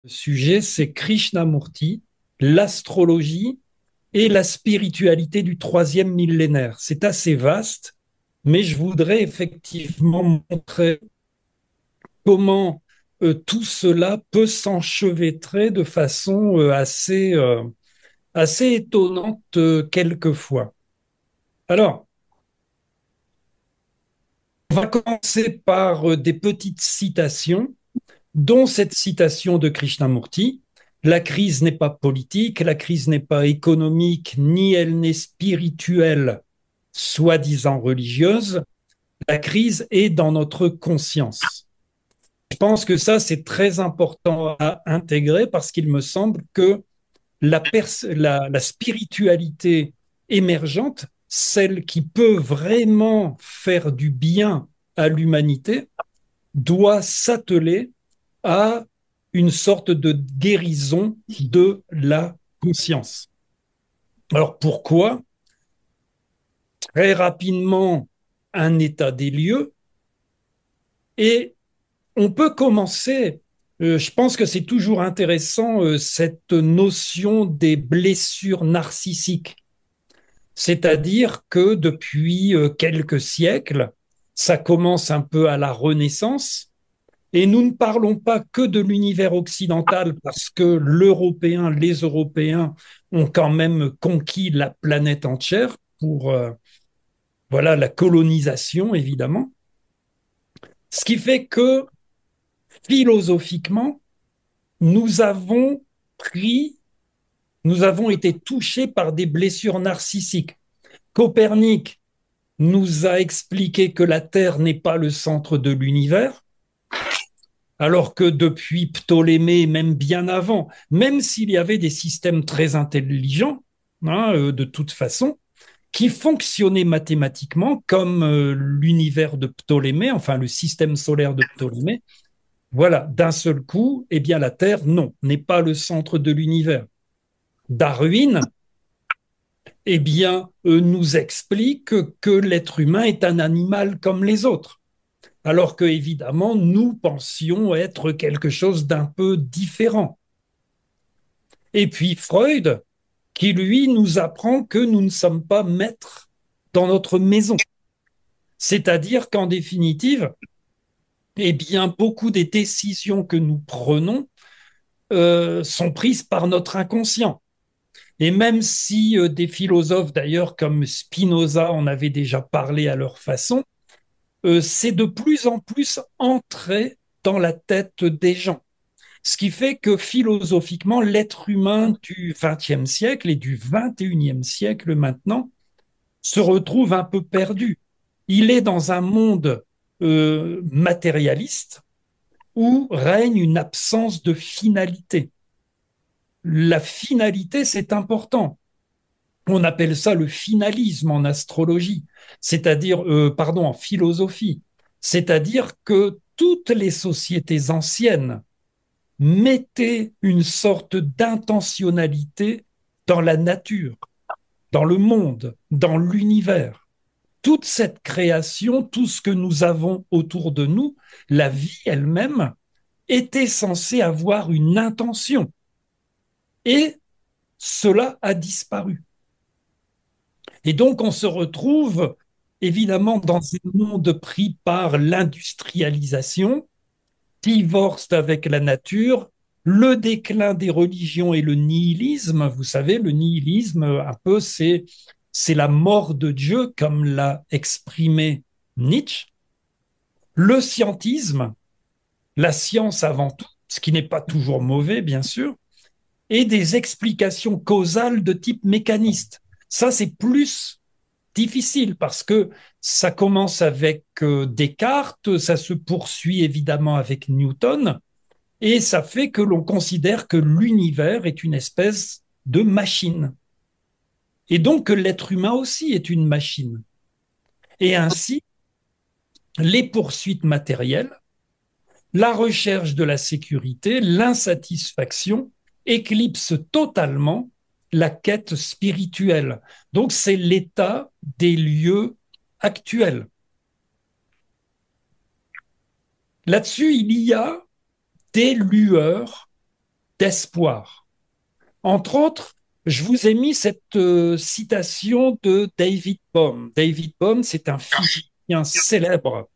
Le sujet, c'est Krishnamurti, l'astrologie et la spiritualité du troisième millénaire. C'est assez vaste, mais je voudrais effectivement montrer comment tout cela peut s'enchevêtrer de façon assez étonnante quelquefois. Alors, on va commencer par des petites citations, dont cette citation de Krishnamurti. La crise n'est pas politique, la crise n'est pas économique, ni elle n'est spirituelle, soi-disant religieuse. La crise est dans notre conscience. Je pense que ça, c'est très important à intégrer parce qu'il me semble que la spiritualité émergente, celle qui peut vraiment faire du bien à l'humanité, doit s'atteler à une sorte de guérison de la conscience. Alors pourquoi? Très rapidement, un état des lieux et on peut commencer, je pense que c'est toujours intéressant, cette notion des blessures narcissiques. C'est-à-dire que depuis quelques siècles, ça commence un peu à la Renaissance, et nous ne parlons pas que de l'univers occidental parce que les Européens ont quand même conquis la planète entière pour voilà la colonisation évidemment. Ce qui fait que philosophiquement, nous avons pris, nous avons été touchés par des blessures narcissiques. Copernic nous a expliqué que la Terre n'est pas le centre de l'univers, alors que depuis Ptolémée, même bien avant, même s'il y avait des systèmes très intelligents, de toute façon, qui fonctionnaient mathématiquement comme l'univers de Ptolémée, enfin le système solaire de Ptolémée, voilà, d'un seul coup, eh bien la Terre, non, n'est pas le centre de l'univers. Darwin, eh bien, nous explique que l'être humain est un animal comme les autres. Alors que, évidemment, nous pensions être quelque chose d'un peu différent. Et puis Freud, qui lui nous apprend que nous ne sommes pas maîtres dans notre maison. C'est-à-dire qu'en définitive, eh bien, beaucoup des décisions que nous prenons sont prises par notre inconscient. Et même si des philosophes, d'ailleurs, comme Spinoza en avaient déjà parlé à leur façon, c'est de plus en plus entré dans la tête des gens. Ce qui fait que philosophiquement, l'être humain du XXe siècle et du XXIe siècle maintenant se retrouve un peu perdu. Il est dans un monde matérialiste où règne une absence de finalité. La finalité, c'est important. On appelle ça le finalisme en astrologie, pardon, en philosophie. C'est-à-dire que toutes les sociétés anciennes mettaient une sorte d'intentionnalité dans la nature, dans le monde, dans l'univers. Toute cette création, tout ce que nous avons autour de nous, la vie elle-même, était censée avoir une intention. Et cela a disparu. Et donc, on se retrouve évidemment dans un monde pris par l'industrialisation, divorce avec la nature, le déclin des religions et le nihilisme. Vous savez, le nihilisme, un peu, c'est la mort de Dieu, comme l'a exprimé Nietzsche. Le scientisme, la science avant tout, ce qui n'est pas toujours mauvais, bien sûr, et des explications causales de type mécaniste. Ça, c'est plus difficile parce que ça commence avec Descartes, ça se poursuit évidemment avec Newton, et ça fait que l'on considère que l'univers est une espèce de machine. Et donc que l'être humain aussi est une machine. Et ainsi, les poursuites matérielles, la recherche de la sécurité, l'insatisfaction éclipsent totalement la quête spirituelle. Donc c'est l'état des lieux actuels. Là-dessus, il y a des lueurs d'espoir. Entre autres, je vous ai mis cette citation de David Bohm. David Bohm, c'est un physicien célèbre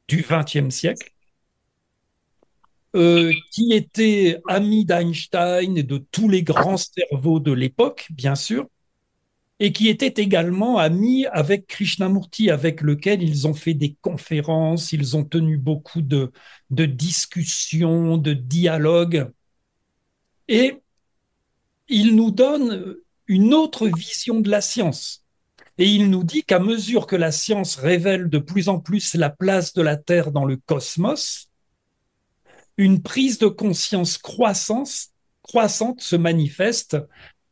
du XXe siècle, qui était ami d'Einstein et de tous les grands cerveaux de l'époque, bien sûr, et qui était également ami avec Krishnamurti, avec lequel ils ont fait des conférences, ils ont tenu beaucoup de discussions, de dialogues, et il nous donne une autre vision de la science. Et il nous dit qu'à mesure que la science révèle de plus en plus la place de la Terre dans le cosmos, une prise de conscience croissante se manifeste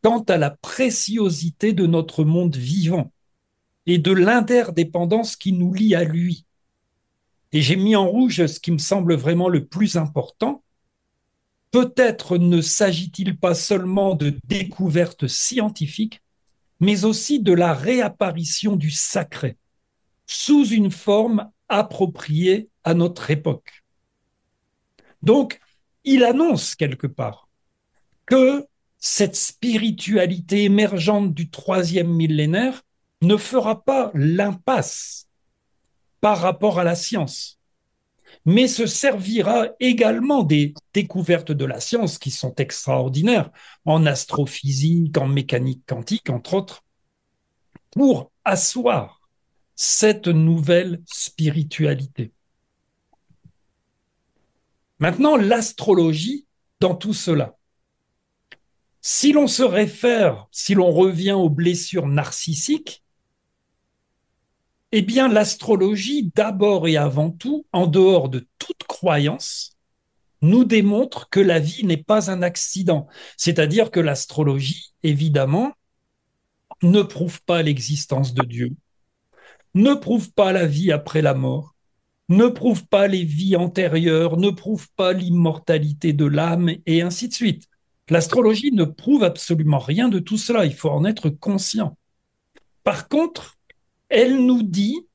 quant à la préciosité de notre monde vivant et de l'interdépendance qui nous lie à lui. Et j'ai mis en rouge ce qui me semble vraiment le plus important. Peut-être ne s'agit-il pas seulement de découvertes scientifiques, mais aussi de la réapparition du sacré sous une forme appropriée à notre époque. Donc, il annonce quelque part que cette spiritualité émergente du troisième millénaire ne fera pas l'impasse par rapport à la science, mais se servira également des découvertes de la science qui sont extraordinaires en astrophysique, en mécanique quantique, entre autres, pour asseoir cette nouvelle spiritualité. Maintenant, l'astrologie dans tout cela. Si l'on se réfère, si l'on revient aux blessures narcissiques, eh bien l'astrologie, d'abord et avant tout, en dehors de toute croyance, nous démontre que la vie n'est pas un accident. C'est-à-dire que l'astrologie, évidemment, ne prouve pas l'existence de Dieu, ne prouve pas la vie après la mort, ne prouve pas les vies antérieures, ne prouve pas l'immortalité de l'âme, et ainsi de suite. L'astrologie ne prouve absolument rien de tout cela, il faut en être conscient. Par contre, elle nous dit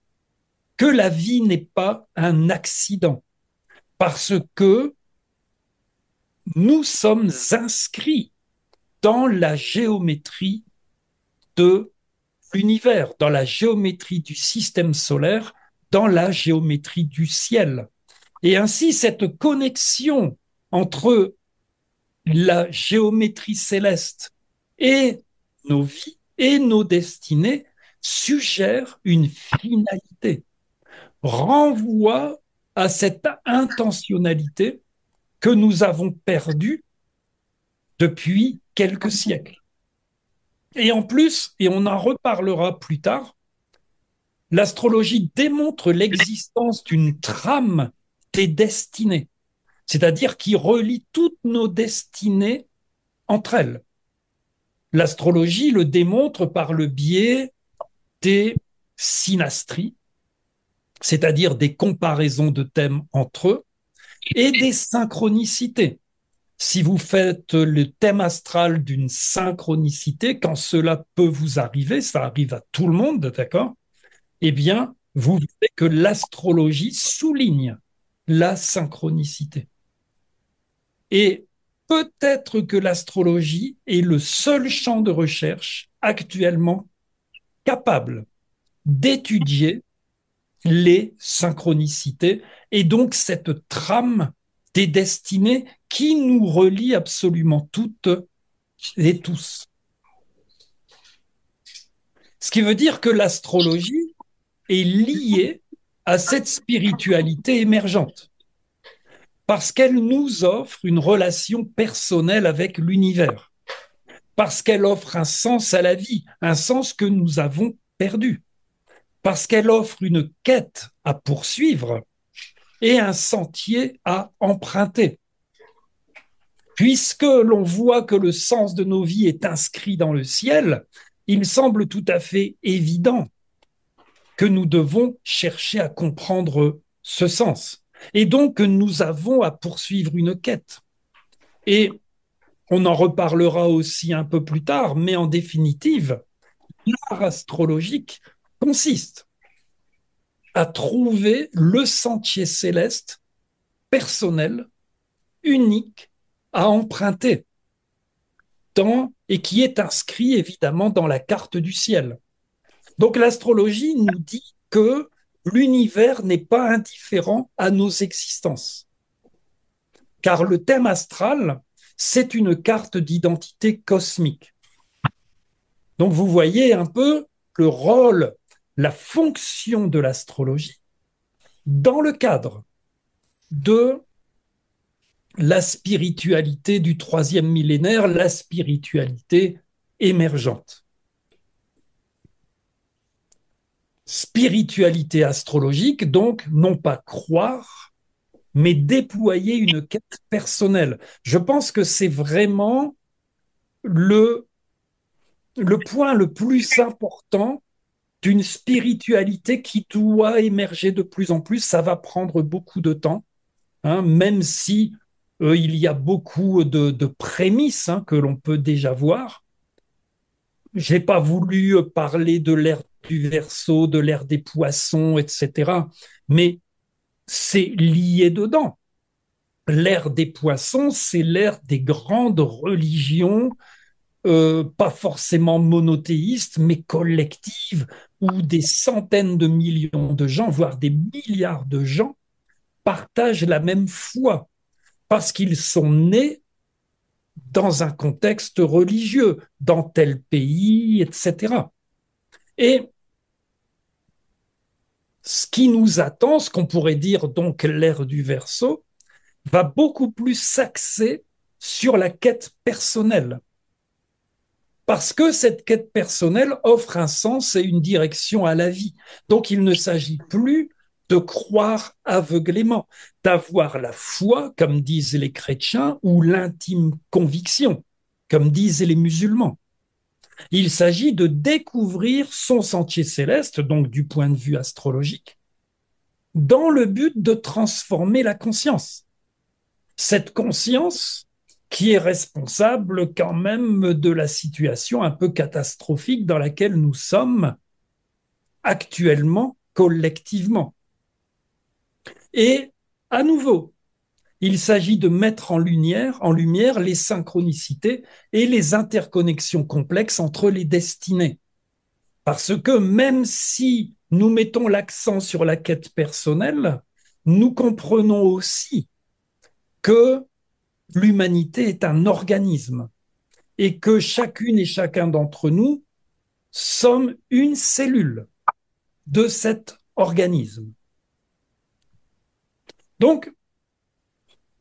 que la vie n'est pas un accident, parce que nous sommes inscrits dans la géométrie de l'univers, dans la géométrie du système solaire, dans la géométrie du ciel. Et ainsi, cette connexion entre la géométrie céleste et nos vies et nos destinées suggère une finalité, renvoie à cette intentionnalité que nous avons perdue depuis quelques siècles. Et en plus, et on en reparlera plus tard, l'astrologie démontre l'existence d'une trame des destinées, c'est-à-dire qui relie toutes nos destinées entre elles. L'astrologie le démontre par le biais des synastries, c'est-à-dire des comparaisons de thèmes entre eux, et des synchronicités. Si vous faites le thème astral d'une synchronicité, quand cela peut vous arriver, ça arrive à tout le monde, d'accord? Eh bien, vous verrez que l'astrologie souligne la synchronicité. Et peut-être que l'astrologie est le seul champ de recherche actuellement capable d'étudier les synchronicités et donc cette trame des destinées qui nous relie absolument toutes et tous. Ce qui veut dire que l'astrologie est liée à cette spiritualité émergente parce qu'elle nous offre une relation personnelle avec l'univers, parce qu'elle offre un sens à la vie, un sens que nous avons perdu, parce qu'elle offre une quête à poursuivre et un sentier à emprunter. Puisque l'on voit que le sens de nos vies est inscrit dans le ciel, il semble tout à fait évident que nous devons chercher à comprendre ce sens. Et donc, nous avons à poursuivre une quête. Et on en reparlera aussi un peu plus tard, mais en définitive, l'art astrologique consiste à trouver le sentier céleste personnel, unique, à emprunter et qui est inscrit évidemment dans la carte du ciel. Donc l'astrologie nous dit que l'univers n'est pas indifférent à nos existences, car le thème astral, c'est une carte d'identité cosmique. Donc vous voyez un peu le rôle, la fonction de l'astrologie dans le cadre de la spiritualité du troisième millénaire, la spiritualité émergente. Spiritualité astrologique, donc, non pas croire, mais déployer une quête personnelle. Je pense que c'est vraiment le point le plus important d'une spiritualité qui doit émerger de plus en plus. Ça va prendre beaucoup de temps, hein, même si il y a beaucoup de prémices, hein, que l'on peut déjà voir. J'ai pas voulu parler de l'ère du Verseau, de l'ère des Poissons, etc. Mais c'est lié dedans. L'ère des Poissons, c'est l'ère des grandes religions, pas forcément monothéistes, mais collectives, où des centaines de millions de gens, voire des milliards de gens, partagent la même foi, parce qu'ils sont nés dans un contexte religieux, dans tel pays, etc. Et ce qui nous attend, ce qu'on pourrait dire donc l'ère du Verseau, va beaucoup plus s'axer sur la quête personnelle. Parce que cette quête personnelle offre un sens et une direction à la vie. Donc il ne s'agit plus de croire aveuglément, d'avoir la foi, comme disent les chrétiens, ou l'intime conviction, comme disent les musulmans. Il s'agit de découvrir son sentier céleste, donc du point de vue astrologique, dans le but de transformer la conscience. Cette conscience qui est responsable quand même de la situation un peu catastrophique dans laquelle nous sommes actuellement collectivement. Et à nouveau, il s'agit de mettre en lumière les synchronicités et les interconnexions complexes entre les destinées. Parce que même si nous mettons l'accent sur la quête personnelle, nous comprenons aussi que l'humanité est un organisme et que chacune et chacun d'entre nous sommes une cellule de cet organisme. Donc,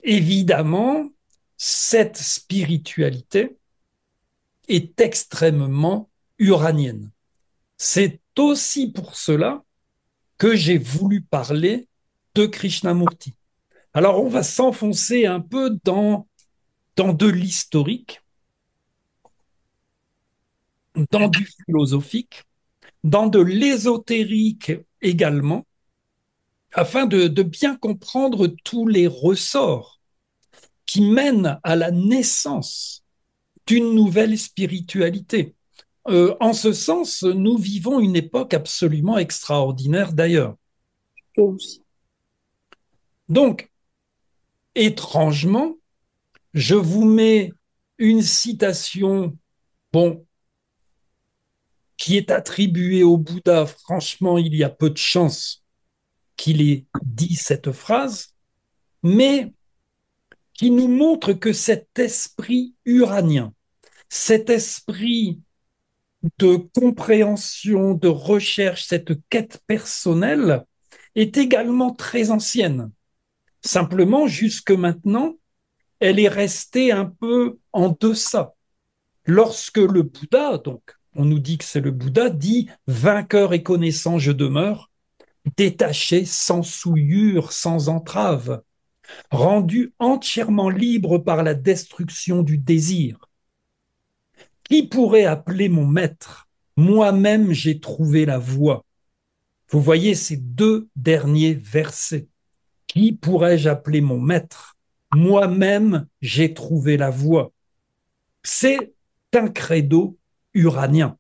évidemment, cette spiritualité est extrêmement uranienne. C'est aussi pour cela que j'ai voulu parler de Krishnamurti. Alors, on va s'enfoncer un peu dans de l'historique, dans du philosophique, dans de l'ésotérique également, afin de bien comprendre tous les ressorts qui mènent à la naissance d'une nouvelle spiritualité. En ce sens, nous vivons une époque absolument extraordinaire d'ailleurs. Aussi. Donc, étrangement, je vous mets une citation, bon, qui est attribuée au Bouddha. Franchement, il y a peu de chances qu'il ait dit cette phrase, mais qui nous montre que cet esprit uranien, cet esprit de compréhension, de recherche, cette quête personnelle est également très ancienne. Simplement, jusque maintenant, elle est restée un peu en deçà. Lorsque le Bouddha, donc on nous dit que c'est le Bouddha, dit vainqueur et connaissant, je demeure, détaché, sans souillure, sans entrave, rendu entièrement libre par la destruction du désir. Qui pourrait appeler mon maître? Moi-même, j'ai trouvé la voie. Vous voyez ces deux derniers versets. Qui pourrais-je appeler mon maître? Moi-même, j'ai trouvé la voie. C'est un credo uranien.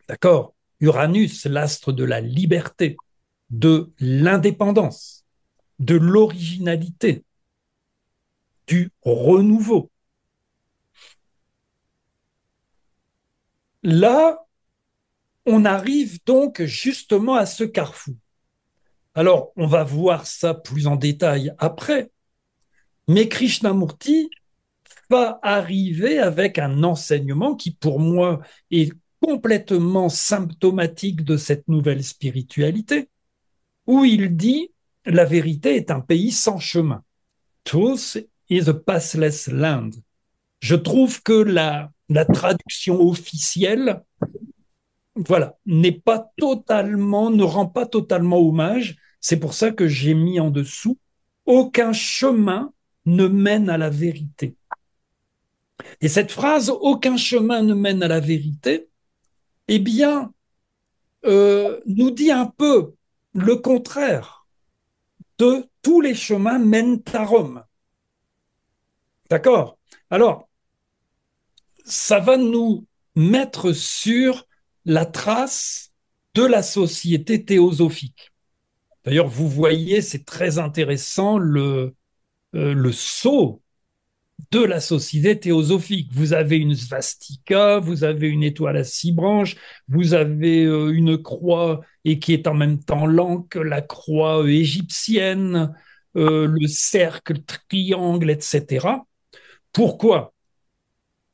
D'accord? Uranus, l'astre de la liberté, de l'indépendance, de l'originalité. du renouveau. Là, on arrive donc justement à ce carrefour. Alors, on va voir ça plus en détail après, mais Krishnamurti va arriver avec un enseignement qui, pour moi, est complètement symptomatique de cette nouvelle spiritualité, où il dit la vérité est un pays sans chemin. Truth is a pathless land. Je trouve que la traduction officielle, voilà, n'est pas totalement, ne rend pas totalement hommage. C'est pour ça que j'ai mis en dessous aucun chemin ne mène à la vérité. Et cette phrase, aucun chemin ne mène à la vérité, eh bien, nous dit un peu le contraire de tous les chemins mènent à Rome. D'accord? Alors, ça va nous mettre sur la trace de la société théosophique. D'ailleurs, vous voyez, c'est très intéressant le saut de la société théosophique. Vous avez une svastika, vous avez une étoile à 6 branches, vous avez une croix et qui est en même temps l'anque, la croix égyptienne, le cercle, triangle, etc. Pourquoi?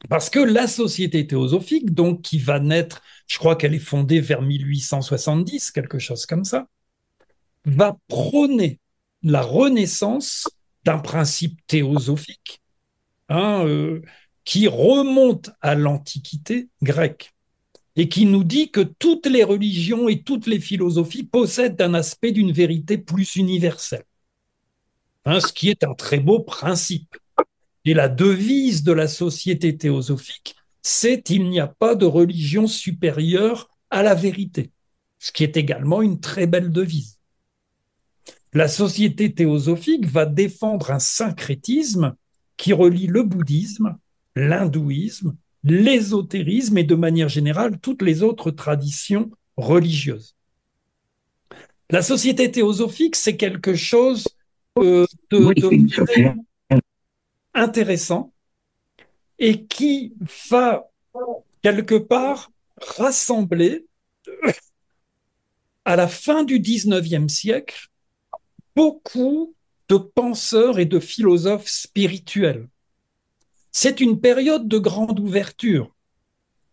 Parce que la société théosophique, donc qui va naître, je crois qu'elle est fondée vers 1870, quelque chose comme ça, va prôner la renaissance d'un principe théosophique, hein, qui remonte à l'Antiquité grecque et qui nous dit que toutes les religions et toutes les philosophies possèdent un aspect d'une vérité plus universelle, hein, ce qui est un très beau principe. Et la devise de la société théosophique, c'est il n'y a pas de religion supérieure à la vérité, ce qui est également une très belle devise. La société théosophique va défendre un syncrétisme qui relie le bouddhisme, l'hindouisme, l'ésotérisme et de manière générale toutes les autres traditions religieuses. La société théosophique, c'est quelque chose de très intéressant et qui va quelque part rassembler à la fin du 19e siècle beaucoup de penseurs et de philosophes spirituels. C'est une période de grande ouverture.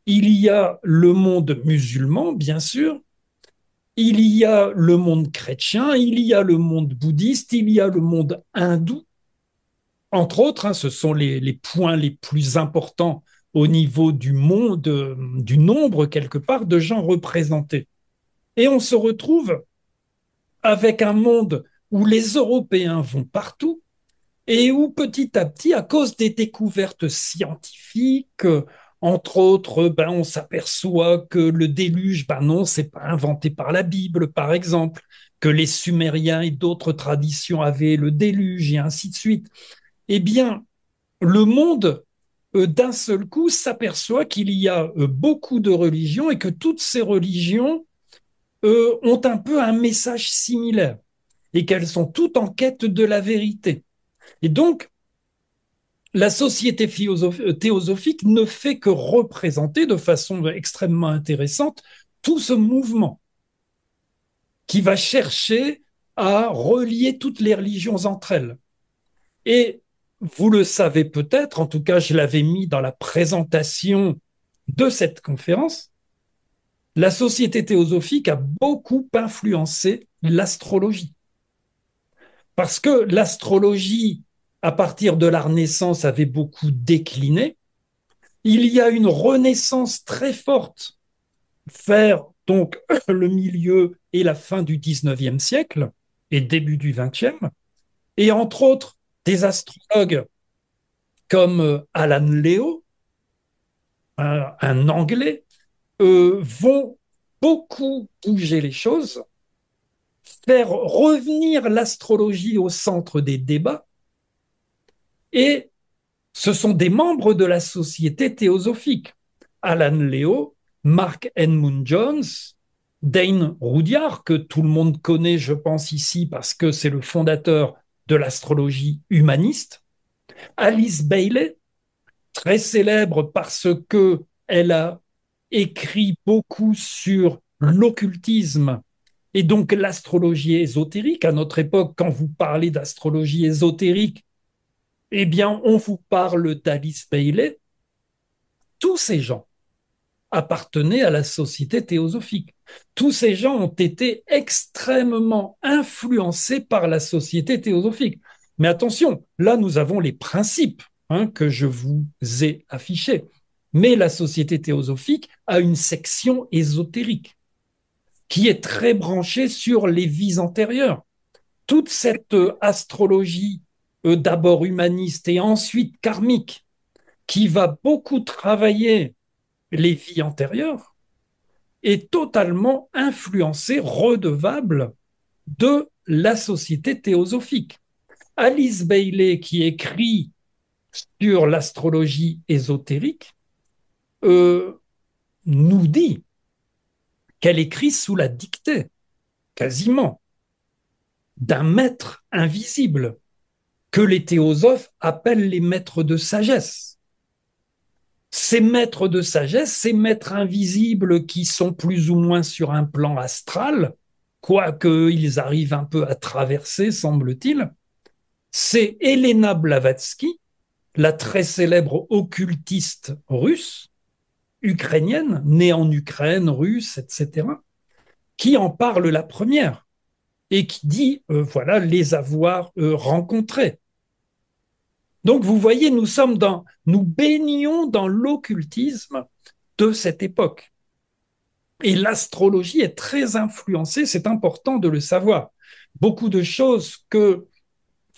Il y a le monde musulman, bien sûr, il y a le monde chrétien, il y a le monde bouddhiste, il y a le monde hindou. Entre autres, hein, ce sont les points les plus importants au niveau du monde, du nombre quelque part de gens représentés. Et on se retrouve avec un monde où les Européens vont partout et où petit à petit, à cause des découvertes scientifiques, entre autres, ben, on s'aperçoit que le déluge, ben non, c'est pas inventé par la Bible, par exemple, que les Sumériens et d'autres traditions avaient le déluge et ainsi de suite. Eh bien, le monde, d'un seul coup, s'aperçoit qu'il y a beaucoup de religions et que toutes ces religions ont un peu un message similaire et qu'elles sont toutes en quête de la vérité. Et donc, la société théosophique ne fait que représenter de façon extrêmement intéressante tout ce mouvement qui va chercher à relier toutes les religions entre elles. Et vous le savez peut-être, en tout cas je l'avais mis dans la présentation de cette conférence, la société théosophique a beaucoup influencé l'astrologie. Parce que l'astrologie, à partir de la Renaissance, avait beaucoup décliné. Il y a une renaissance très forte vers donc le milieu et la fin du 19e siècle et début du 20e. Et entre autres, des astrologues comme Alan Leo, un Anglais, vont beaucoup bouger les choses, faire revenir l'astrologie au centre des débats. Et ce sont des membres de la société théosophique. Alan Leo, Mark Edmund Jones, Dane Rudhyar, que tout le monde connaît, je pense, ici, parce que c'est le fondateur de l'astrologie humaniste. Alice Bailey, très célèbre parce que elle a écrit beaucoup sur l'occultisme et donc l'astrologie ésotérique. À notre époque, quand vous parlez d'astrologie ésotérique, eh bien, on vous parle d'Alice Bailey. Tous ces gens appartenaient à la société théosophique. Tous ces gens ont été extrêmement influencés par la société théosophique. Mais attention, là, nous avons les principes que je vous ai affichés. Mais la société théosophique a une section ésotérique qui est très branchée sur les vies antérieures. Toute cette astrologie, d'abord humaniste et ensuite karmique, qui va beaucoup travailler les vies antérieures, est totalement influencée, redevable de la société théosophique. Alice Bailey, qui écrit sur l'astrologie ésotérique, nous dit qu'elle écrit sous la dictée, quasiment, d'un maître invisible que les théosophes appellent les maîtres de sagesse. Ces maîtres de sagesse, ces maîtres invisibles qui sont plus ou moins sur un plan astral, quoique ils arrivent un peu à traverser, semble-t-il, c'est Elena Blavatsky, la très célèbre occultiste russe, ukrainienne, née en Ukraine, russe, etc., qui en parle la première et qui dit, voilà, les avoir rencontrés. Donc, vous voyez, nous baignons dans l'occultisme de cette époque. Et l'astrologie est très influencée, c'est important de le savoir. Beaucoup de choses que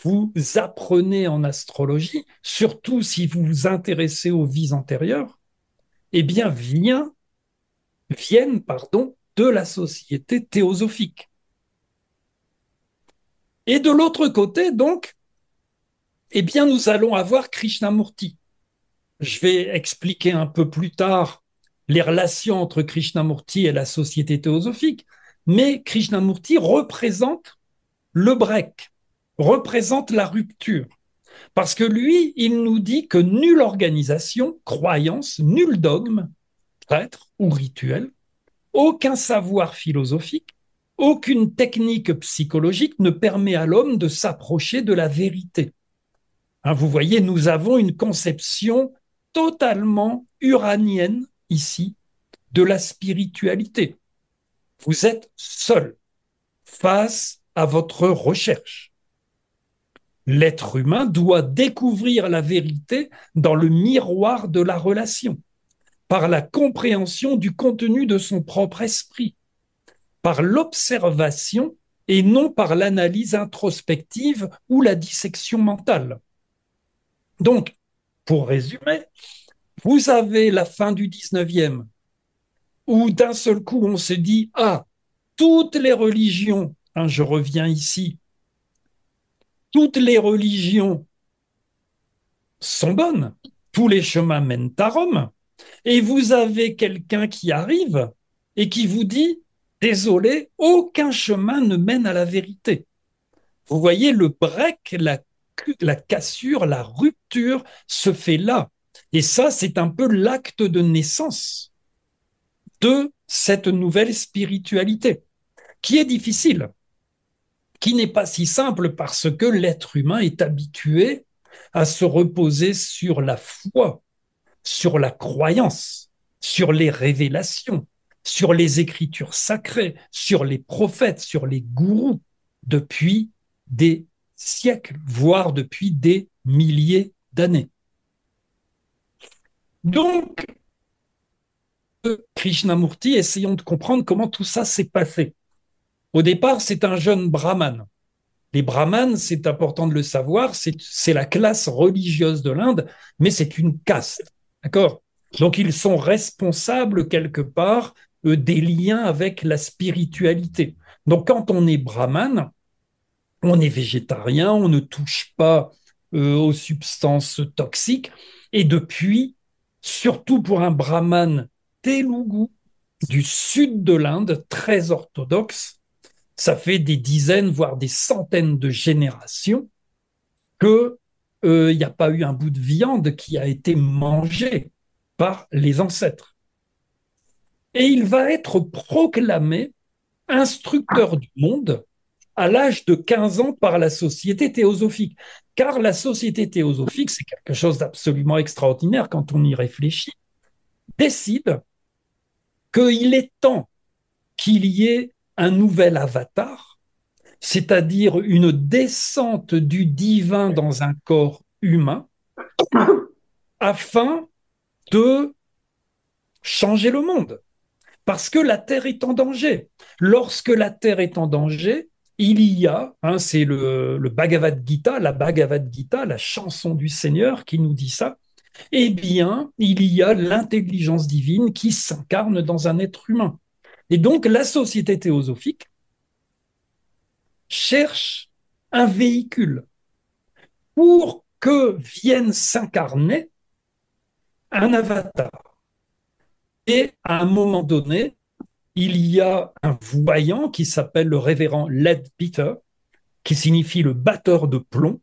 vous apprenez en astrologie, surtout si vous vous intéressez aux vies antérieures, eh bien, viennent, de la société théosophique. Et de l'autre côté, donc, eh bien, nous allons avoir Krishnamurti. Je vais expliquer un peu plus tard les relations entre Krishnamurti et la société théosophique, mais Krishnamurti représente le break, représente la rupture. Parce que lui, il nous dit que nulle organisation, croyance, nul dogme, prêtre ou rituel, aucun savoir philosophique, aucune technique psychologique ne permet à l'homme de s'approcher de la vérité. Vous voyez, nous avons une conception totalement uranienne ici de la spiritualité. Vous êtes seul face à votre recherche. L'être humain doit découvrir la vérité dans le miroir de la relation, par la compréhension du contenu de son propre esprit, par l'observation et non par l'analyse introspective ou la dissection mentale. Donc, pour résumer, vous avez la fin du 19e, où d'un seul coup on se dit, ah, toutes les religions, je reviens ici, toutes les religions sont bonnes, tous les chemins mènent à Rome, et vous avez quelqu'un qui arrive et qui vous dit, désolé, aucun chemin ne mène à la vérité. Vous voyez, le break, la cassure, la rupture se fait là. Et ça, c'est un peu l'acte de naissance de cette nouvelle spiritualité, qui est difficile, qui n'est pas si simple parce que l'être humain est habitué à se reposer sur la foi, sur la croyance, sur les révélations, sur les écritures sacrées, sur les prophètes, sur les gourous, depuis des siècles, voire depuis des milliers d'années. Donc, Krishnamurti, essayons de comprendre comment tout ça s'est passé. Au départ, c'est un jeune brahmane. Les brahmanes, c'est important de le savoir, c'est la classe religieuse de l'Inde, mais c'est une caste. D'accord? Donc, ils sont responsables quelque part des liens avec la spiritualité. Donc, quand on est brahmane, on est végétarien, on ne touche pas aux substances toxiques. Et depuis, surtout pour un brahmane télougou du sud de l'Inde, très orthodoxe, ça fait des dizaines, voire des centaines de générations que il n'y a pas eu un bout de viande qui a été mangé par les ancêtres. Et il va être proclamé instructeur du monde à l'âge de 15 ans par la Société théosophique. Car la Société théosophique, c'est quelque chose d'absolument extraordinaire quand on y réfléchit, décide qu'il est temps qu'il y ait un nouvel avatar, c'est-à-dire une descente du divin dans un corps humain, afin de changer le monde. Parce que la Terre est en danger. Lorsque la Terre est en danger, il y a, c'est le Bhagavad Gita, la Bhagavad Gita, la chanson du Seigneur qui nous dit ça, eh bien, il y a l'intelligence divine qui s'incarne dans un être humain. Et donc, la société théosophique cherche un véhicule pour que vienne s'incarner un avatar. Et à un moment donné, il y a un voyant qui s'appelle le révérend Leadbeater, qui signifie le batteur de plomb,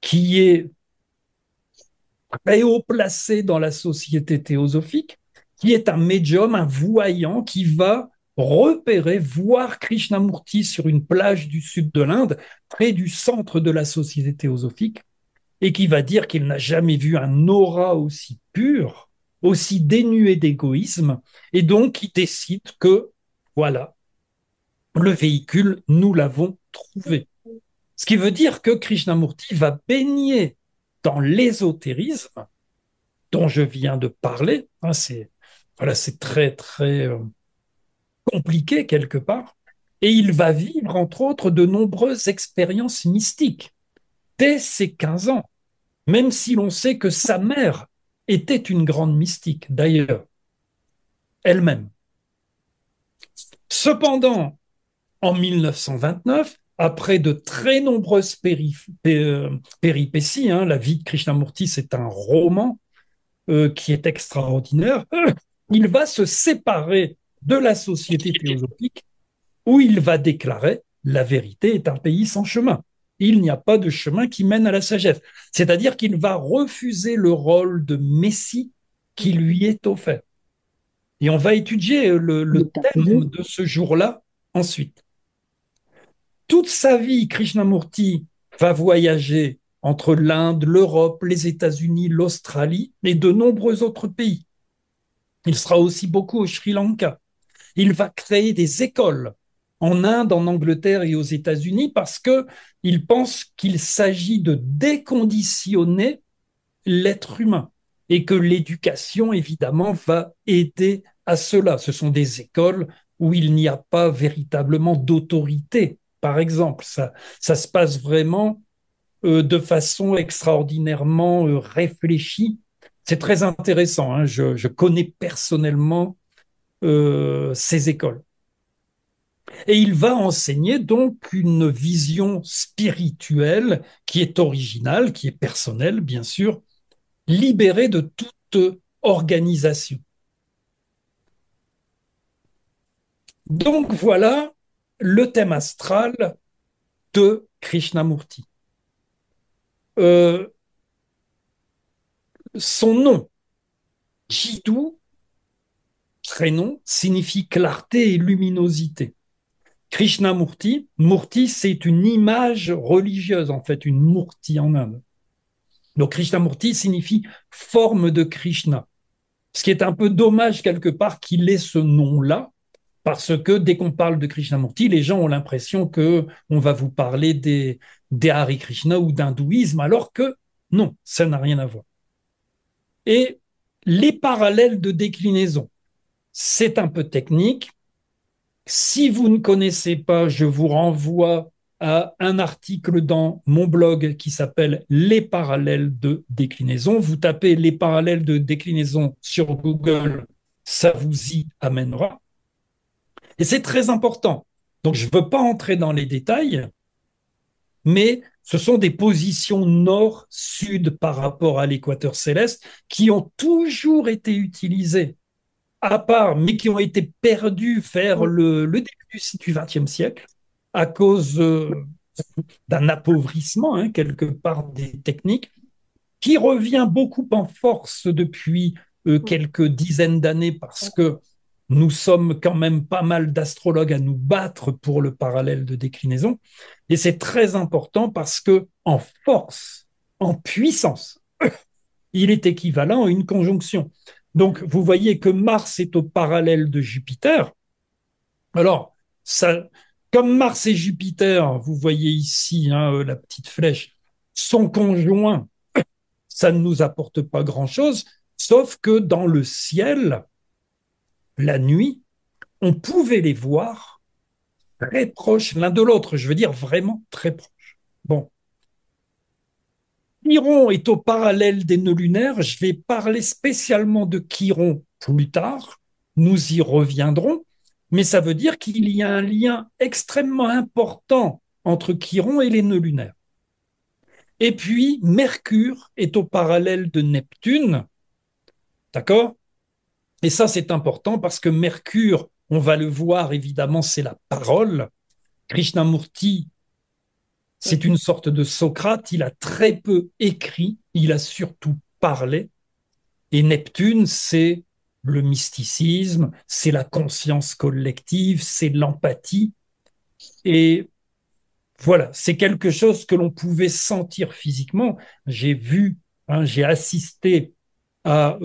qui est très haut placé dans la société théosophique, qui est un médium, un voyant qui va repérer, voir Krishnamurti sur une plage du sud de l'Inde, près du centre de la société théosophique, et qui va dire qu'il n'a jamais vu un aura aussi pur, aussi dénué d'égoïsme, et donc il décide que, voilà, le véhicule, nous l'avons trouvé. Ce qui veut dire que Krishnamurti va baigner dans l'ésotérisme dont je viens de parler. C'est voilà, c'est très très compliqué quelque part. Et il va vivre entre autres de nombreuses expériences mystiques dès ses 15 ans, même si l'on sait que sa mère était une grande mystique d'ailleurs, elle-même. Cependant, en 1929, après de très nombreuses péripéties, la vie de Krishnamurti, c'est un roman qui est extraordinaire, il va se séparer de la société théosophique où il va déclarer la vérité est un pays sans chemin. Il n'y a pas de chemin qui mène à la sagesse. C'est-à-dire qu'il va refuser le rôle de Messie qui lui est offert. Et on va étudier le thème de ce jour-là ensuite. Toute sa vie, Krishnamurti va voyager entre l'Inde, l'Europe, les États-Unis, l'Australie et de nombreux autres pays. Il sera aussi beaucoup au Sri Lanka. Il va créer des écoles en Inde, en Angleterre et aux États-Unis parce qu'il pense qu'il s'agit de déconditionner l'être humain et que l'éducation, évidemment, va aider à cela. Ce sont des écoles où il n'y a pas véritablement d'autorité, par exemple. Ça se passe vraiment de façon extraordinairement réfléchie. C'est très intéressant. Je connais personnellement ces écoles. Et il va enseigner donc une vision spirituelle qui est originale, qui est personnelle, bien sûr, libérée de toute organisation. Donc voilà le thème astral de Krishnamurti. Euh, Son nom, Jiddu, prénom, signifie clarté et luminosité. Krishnamurti, Murti, c'est une image religieuse, en fait, une murti en Inde. Donc Krishnamurti signifie forme de Krishna. Ce qui est un peu dommage quelque part qu'il ait ce nom-là, parce que dès qu'on parle de Krishnamurti, les gens ont l'impression que on va vous parler des Hare Krishna ou d'hindouisme, alors que non, ça n'a rien à voir. Et les parallèles de déclinaison, c'est un peu technique. Si vous ne connaissez pas, je vous renvoie à un article dans mon blog qui s'appelle Les parallèles de déclinaison. Vous tapez les parallèles de déclinaison sur Google, ça vous y amènera. Et c'est très important. Donc, je ne veux pas entrer dans les détails, mais ce sont des positions nord-sud par rapport à l'équateur céleste qui ont toujours été utilisées à part, mais qui ont été perdues vers le début du XXe siècle à cause d'un appauvrissement, quelque part, des techniques. qui revient beaucoup en force depuis quelques dizaines d'années parce que nous sommes quand même pas mal d'astrologues à nous battre pour le parallèle de déclinaison. Et c'est très important parce que en force, en puissance, il est équivalent à une conjonction. Donc, vous voyez que Mars est au parallèle de Jupiter. Alors, ça, comme Mars et Jupiter, vous voyez ici la petite flèche, sont conjoints, ça ne nous apporte pas grand-chose, sauf que dans le ciel, la nuit, on pouvait les voir très proches l'un de l'autre. Je veux dire vraiment très proches. Bon, Chiron est au parallèle des nœuds lunaires. Je vais parler spécialement de Chiron plus tard. Nous y reviendrons. Mais ça veut dire qu'il y a un lien extrêmement important entre Chiron et les nœuds lunaires. Et puis, Mercure est au parallèle de Neptune. D'accord? Et ça, c'est important parce que Mercure, on va le voir, évidemment, c'est la parole. Krishnamurti, c'est une sorte de Socrate. Il a très peu écrit, il a surtout parlé. Et Neptune, c'est le mysticisme, c'est la conscience collective, c'est l'empathie. Et voilà, c'est quelque chose que l'on pouvait sentir physiquement. J'ai vu, j'ai assisté à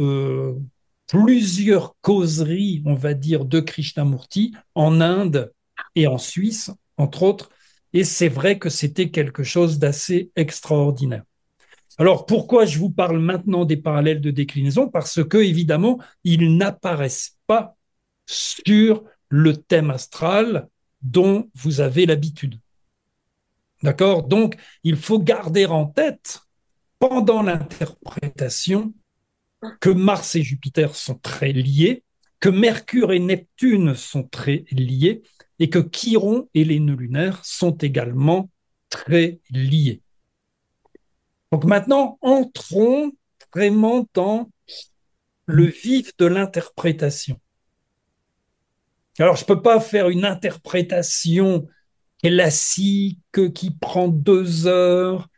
plusieurs causeries, on va dire, de Krishnamurti en Inde et en Suisse, entre autres. Et c'est vrai que c'était quelque chose d'assez extraordinaire. Alors, pourquoi je vous parle maintenant des parallèles de déclinaison? Parce que, évidemment, ils n'apparaissent pas sur le thème astral dont vous avez l'habitude. D'accord? Donc, il faut garder en tête, pendant l'interprétation, que Mars et Jupiter sont très liés, que Mercure et Neptune sont très liés, et que Chiron et les nœuds lunaires sont également très liés. Donc maintenant, entrons vraiment dans le vif de l'interprétation. Alors, je ne peux pas faire une interprétation classique qui prend 2 heures.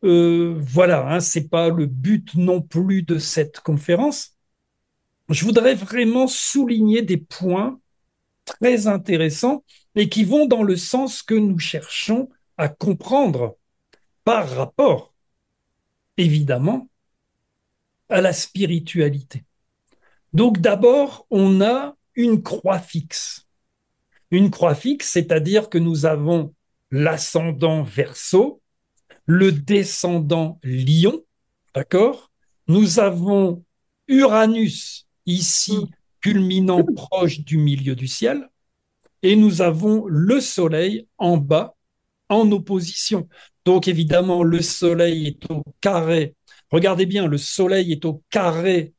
Voilà, c'est pas le but non plus de cette conférence. Je voudrais vraiment souligner des points très intéressants et qui vont dans le sens que nous cherchons à comprendre par rapport, évidemment, à la spiritualité. Donc d'abord, on a une croix fixe. Une croix fixe, c'est-à-dire que nous avons l'ascendant Verseau, le descendant Lion, d'accord? Nous avons Uranus ici culminant proche du milieu du ciel, et nous avons le Soleil en bas en opposition. Donc évidemment, le Soleil est au carré. Regardez bien, le Soleil est au carré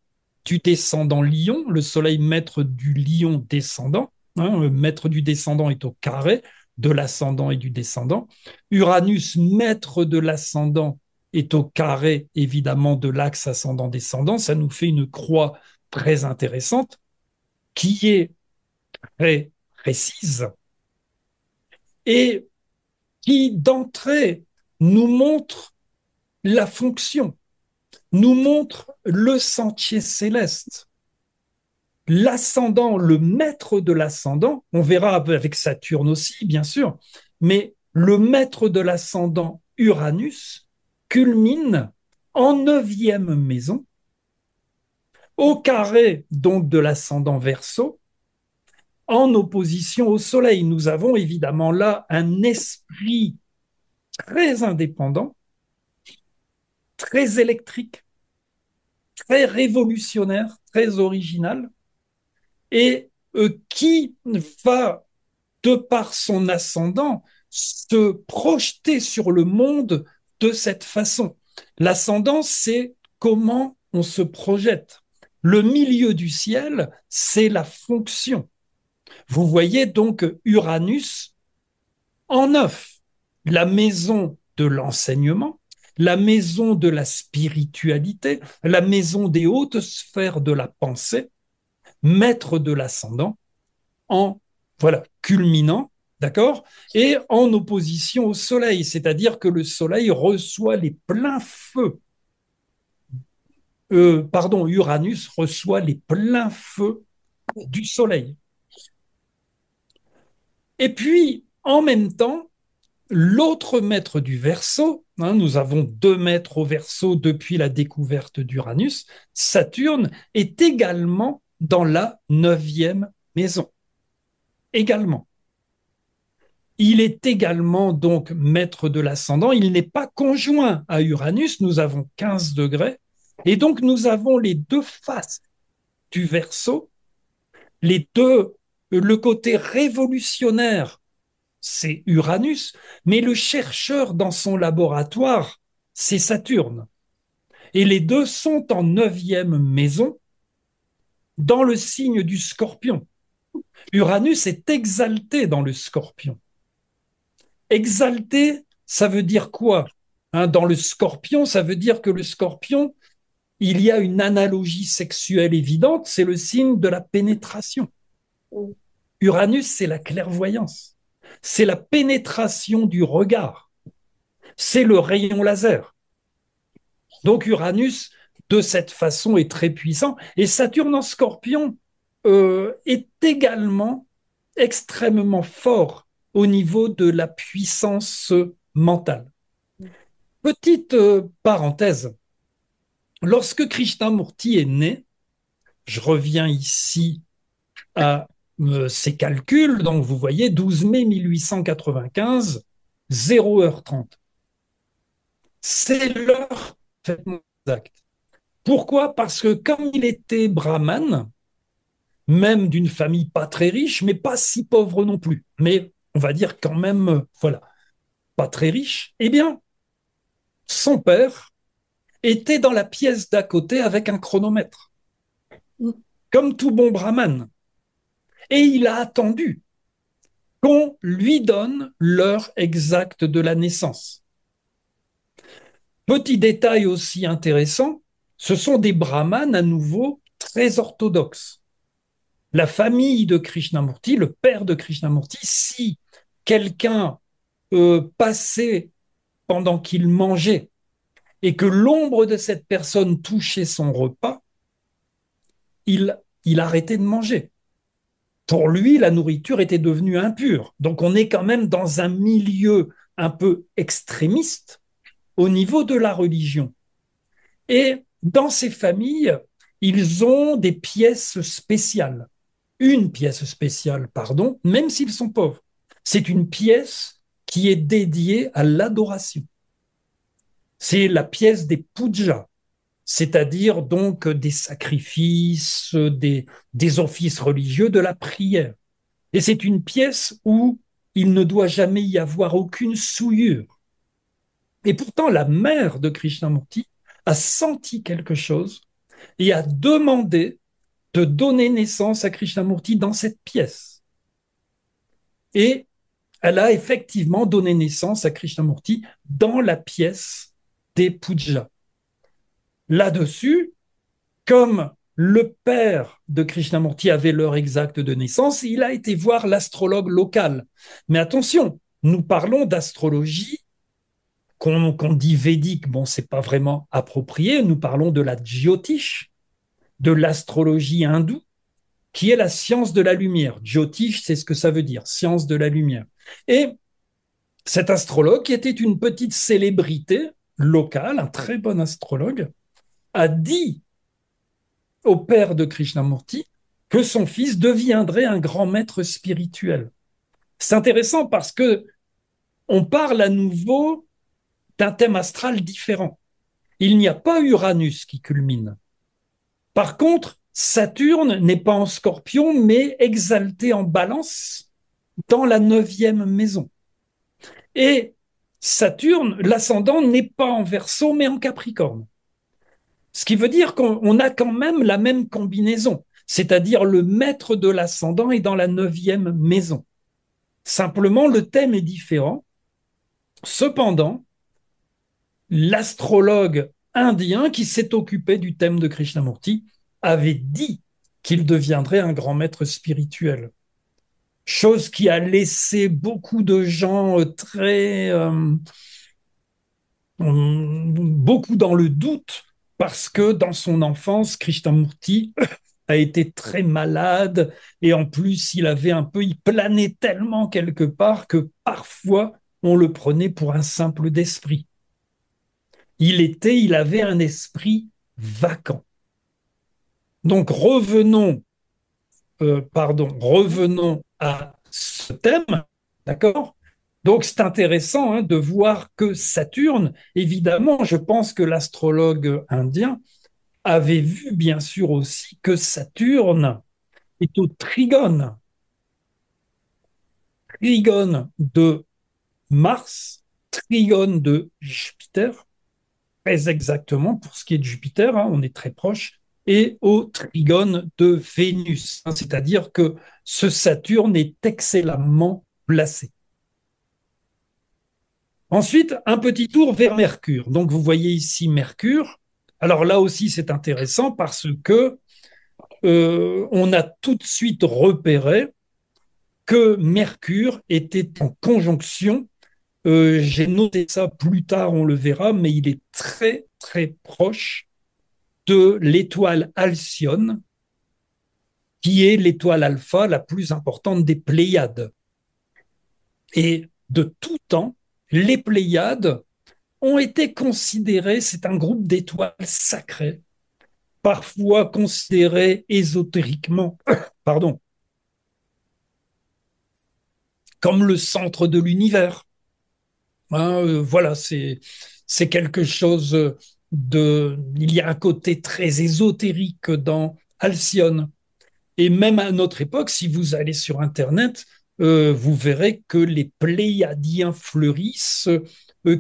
du descendant Lion, le Soleil maître du Lion descendant, le maître du descendant est au carré de l'ascendant et du descendant. Uranus, maître de l'ascendant, est au carré évidemment de l'axe ascendant-descendant. Ça nous fait une croix très intéressante qui est très précise et qui d'entrée nous montre la fonction, nous montre le sentier céleste. L'ascendant, le maître de l'ascendant, on verra avec Saturne aussi, bien sûr, mais le maître de l'ascendant, Uranus, culmine en 9e maison, au carré donc de l'ascendant Verseau, en opposition au Soleil. Nous avons évidemment là un esprit très indépendant, très électrique, très révolutionnaire, très original, et qui va, de par son ascendant, se projeter sur le monde de cette façon. L'ascendant, c'est comment on se projette. Le milieu du ciel, c'est la fonction. Vous voyez donc Uranus en 9, la maison de l'enseignement, la maison de la spiritualité, la maison des hautes sphères de la pensée, maître de l'ascendant, en voilà culminant, d'accord, et en opposition au Soleil, c'est-à-dire que le Soleil reçoit les pleins feux Uranus reçoit les pleins feux du Soleil. Et puis, en même temps, l'autre maître du Verseau, nous avons 2 maîtres au Verseau depuis la découverte d'Uranus, Saturne est également dans la 9e maison. Également. Il est également donc maître de l'ascendant. Il n'est pas conjoint à Uranus. Nous avons 15 degrés. Et donc, nous avons les 2 faces du Verseau. Le côté révolutionnaire, c'est Uranus, mais le chercheur dans son laboratoire, c'est Saturne. Et les deux sont en 9e maison, dans le signe du Scorpion. Uranus est exalté dans le Scorpion. Exalté, ça veut dire quoi? Dans le Scorpion, ça veut dire que le Scorpion, il y a une analogie sexuelle évidente, c'est le signe de la pénétration. Uranus, c'est la clairvoyance, c'est la pénétration du regard, c'est le rayon laser. Donc Uranus, de cette façon, est très puissant. Et Saturne en Scorpion est également extrêmement fort au niveau de la puissance mentale. Petite parenthèse, lorsque Krishnamurti est né, je reviens ici à ses calculs, donc vous voyez 12 mai 1895, 0h30. C'est l'heure exacte. Pourquoi? Parce que comme il était brahmane, même d'une famille pas très riche, mais pas si pauvre non plus, mais on va dire quand même, voilà, pas très riche, eh bien, son père était dans la pièce d'à côté avec un chronomètre, comme tout bon brahmane. Et il a attendu qu'on lui donne l'heure exacte de la naissance. Petit détail aussi intéressant, ce sont des brahmanes à nouveau très orthodoxes. La famille de Krishnamurti, le père de Krishnamurti, si quelqu'un passait pendant qu'il mangeait et que l'ombre de cette personne touchait son repas, il arrêtait de manger. Pour lui, la nourriture était devenue impure. Donc on est quand même dans un milieu un peu extrémiste au niveau de la religion. Et dans ces familles, ils ont des pièces spéciales. Une pièce spéciale, pardon, même s'ils sont pauvres. C'est une pièce qui est dédiée à l'adoration. C'est la pièce des pujas, c'est-à-dire donc des sacrifices, des offices religieux, de la prière. Et c'est une pièce où il ne doit jamais y avoir aucune souillure. Et pourtant, la mère de Krishnamurti a senti quelque chose et a demandé de donner naissance à Krishnamurti dans cette pièce. Et elle a effectivement donné naissance à Krishnamurti dans la pièce des pujas. Là-dessus, comme le père de Krishnamurti avait l'heure exacte de naissance, il a été voir l'astrologue local. Mais attention, nous parlons d'astrologie qu'on dit védique. Bon, c'est pas vraiment approprié. Nous parlons de la Jyotish, de l'astrologie hindoue, qui est la science de la lumière. Jyotish, c'est ce que ça veut dire, science de la lumière. Et cet astrologue, qui était une petite célébrité locale, un très bon astrologue, a dit au père de Krishnamurti que son fils deviendrait un grand maître spirituel. C'est intéressant parce que on parle à nouveau d'un thème astral différent. Il n'y a pas Uranus qui culmine. Par contre, Saturne n'est pas en Scorpion, mais exalté en Balance dans la 9e maison. Et Saturne, l'ascendant, n'est pas en Verseau, mais en Capricorne. Ce qui veut dire qu'on a quand même la même combinaison, c'est-à-dire le maître de l'ascendant est dans la 9e maison. Simplement, le thème est différent. Cependant, l'astrologue indien qui s'est occupé du thème de Krishnamurti avait dit qu'il deviendrait un grand maître spirituel. Chose qui a laissé beaucoup de gens beaucoup dans le doute parce que dans son enfance, Krishnamurti a été très malade et en plus, il planait tellement quelque part que parfois, on le prenait pour un simple d'esprit. Il avait un esprit vacant. Donc revenons à ce thème, d'accord? Donc c'est intéressant, hein, de voir que Saturne, évidemment, je pense que l'astrologue indien avait vu bien sûr aussi que Saturne est au trigone de Mars, trigone de Jupiter, très exactement pour ce qui est de Jupiter, hein, on est très proche, et au trigone de Vénus, hein, c'est-à-dire que ce Saturne est excellemment placé. Ensuite, un petit tour vers Mercure. Donc vous voyez ici Mercure. Alors là aussi, c'est intéressant parce que on a tout de suite repéré que Mercure était en conjonction. J'ai noté ça plus tard, on le verra, mais il est très très proche de l'étoile Alcyone, qui est l'étoile alpha la plus importante des Pléiades. Et de tout temps, les Pléiades ont été considérées, c'est un groupe d'étoiles sacrées, parfois considérées ésotériquement, pardon, comme le centre de l'univers. Hein, voilà, c'est quelque chose de. Il y a un côté très ésotérique dans Alcyone. Et même à notre époque, si vous allez sur Internet, vous verrez que les Pléiadiens fleurissent,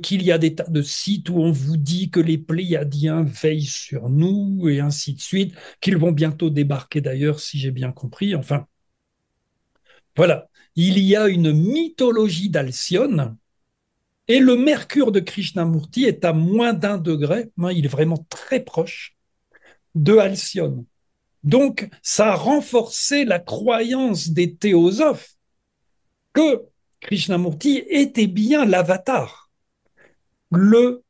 qu'il y a des tas de sites où on vous dit que les Pléiadiens veillent sur nous, et ainsi de suite, qu'ils vont bientôt débarquer d'ailleurs, si j'ai bien compris. Enfin, voilà. Il y a une mythologie d'Alcyone, et le Mercure de Krishnamurti est à moins d'1 degré, hein, il est vraiment très proche de Alcyone. Donc, ça a renforcé la croyance des théosophes que Krishnamurti était bien l'avatar, le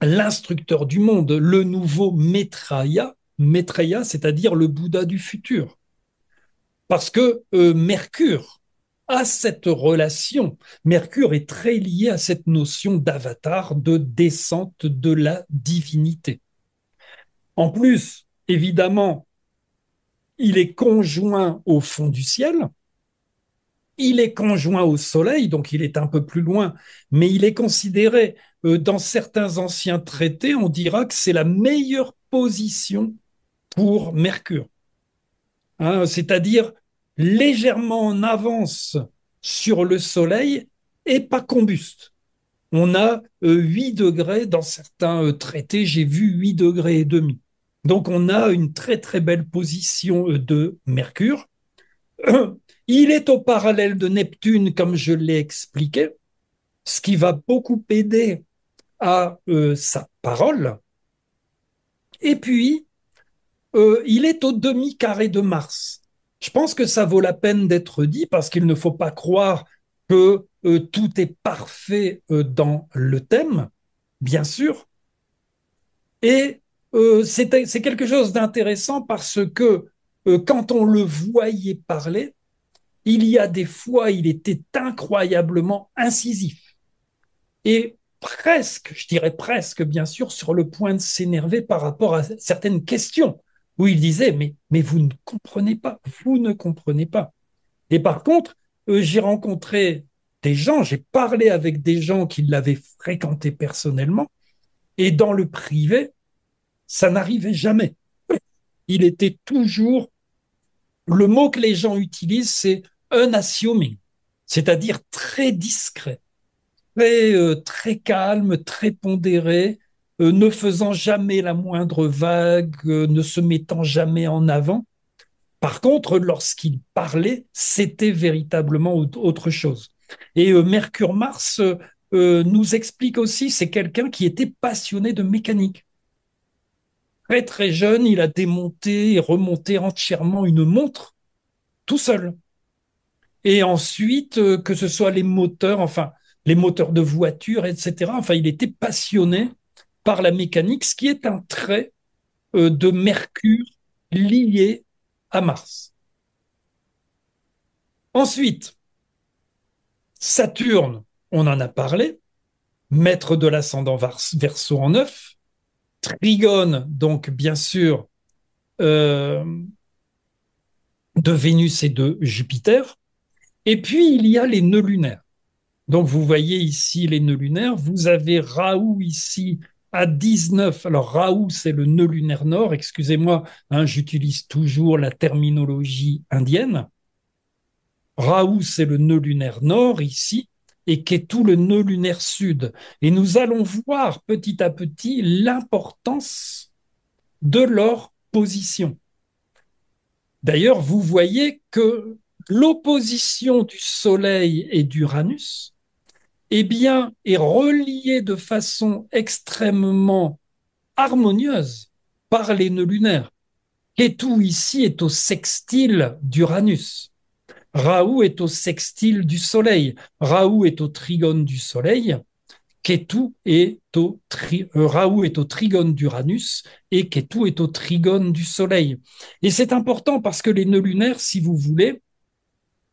l'instructeur du monde, le nouveau Maitreya, c'est-à-dire le Bouddha du futur. Parce que Mercure a cette relation. Mercure est très lié à cette notion d'avatar, de descente de la divinité. En plus, évidemment, il est conjoint au fond du ciel, il est conjoint au Soleil, donc il est un peu plus loin, mais il est considéré, dans certains anciens traités, on dira que c'est la meilleure position pour Mercure, hein, c'est-à-dire légèrement en avance sur le Soleil et pas combuste. On a 8 degrés dans certains traités, j'ai vu 8 degrés et demi. Donc on a une très très belle position de Mercure. Il est au parallèle de Neptune, comme je l'ai expliqué, ce qui va beaucoup aider à sa parole. Et puis, il est au demi-carré de Mars. Je pense que ça vaut la peine d'être dit parce qu'il ne faut pas croire que tout est parfait dans le thème, bien sûr. Et c'est quelque chose d'intéressant parce que quand on le voyait parler, il y a des fois, il était incroyablement incisif et presque, je dirais presque, bien sûr, sur le point de s'énerver par rapport à certaines questions où il disait, mais vous ne comprenez pas, vous ne comprenez pas. Et par contre, j'ai rencontré des gens, j'ai parlé avec des gens qui l'avaient fréquenté personnellement, et dans le privé, ça n'arrivait jamais. Il était toujours, le mot que les gens utilisent, c'est unassuming, c'est-à-dire très discret, très calme, très pondéré, ne faisant jamais la moindre vague, ne se mettant jamais en avant. Par contre, lorsqu'il parlait, c'était véritablement autre chose. Et Mercure-Mars nous explique aussi, c'est quelqu'un qui était passionné de mécanique. Très très jeune, il a démonté et remonté entièrement une montre tout seul. Et ensuite, que ce soit les moteurs, enfin les moteurs de voiture, etc. Enfin, il était passionné par la mécanique, ce qui est un trait de Mercure lié à Mars. Ensuite, Saturne, on en a parlé, maître de l'ascendant Verseau en 9, Trigone, donc bien sûr, euh, de Vénus et de Jupiter. Et puis, il y a les nœuds lunaires. Donc, vous voyez ici les nœuds lunaires. Vous avez Raoult ici à 19. Alors, Raoult, c'est le nœud lunaire nord. Excusez-moi, hein, j'utilise toujours la terminologie indienne. Raoult, c'est le nœud lunaire nord ici, et Ketu, le nœud lunaire sud. Et nous allons voir petit à petit l'importance de leur position. D'ailleurs, vous voyez que l'opposition du Soleil et d'Uranus, eh bien, est reliée de façon extrêmement harmonieuse par les nœuds lunaires. Ketu ici est au sextile d'Uranus. Raoult est au sextile du Soleil. Raoult est au trigone du Soleil. Raoult est au trigone d'Uranus et Ketu est au trigone du Soleil. Et c'est important parce que les nœuds lunaires, si vous voulez,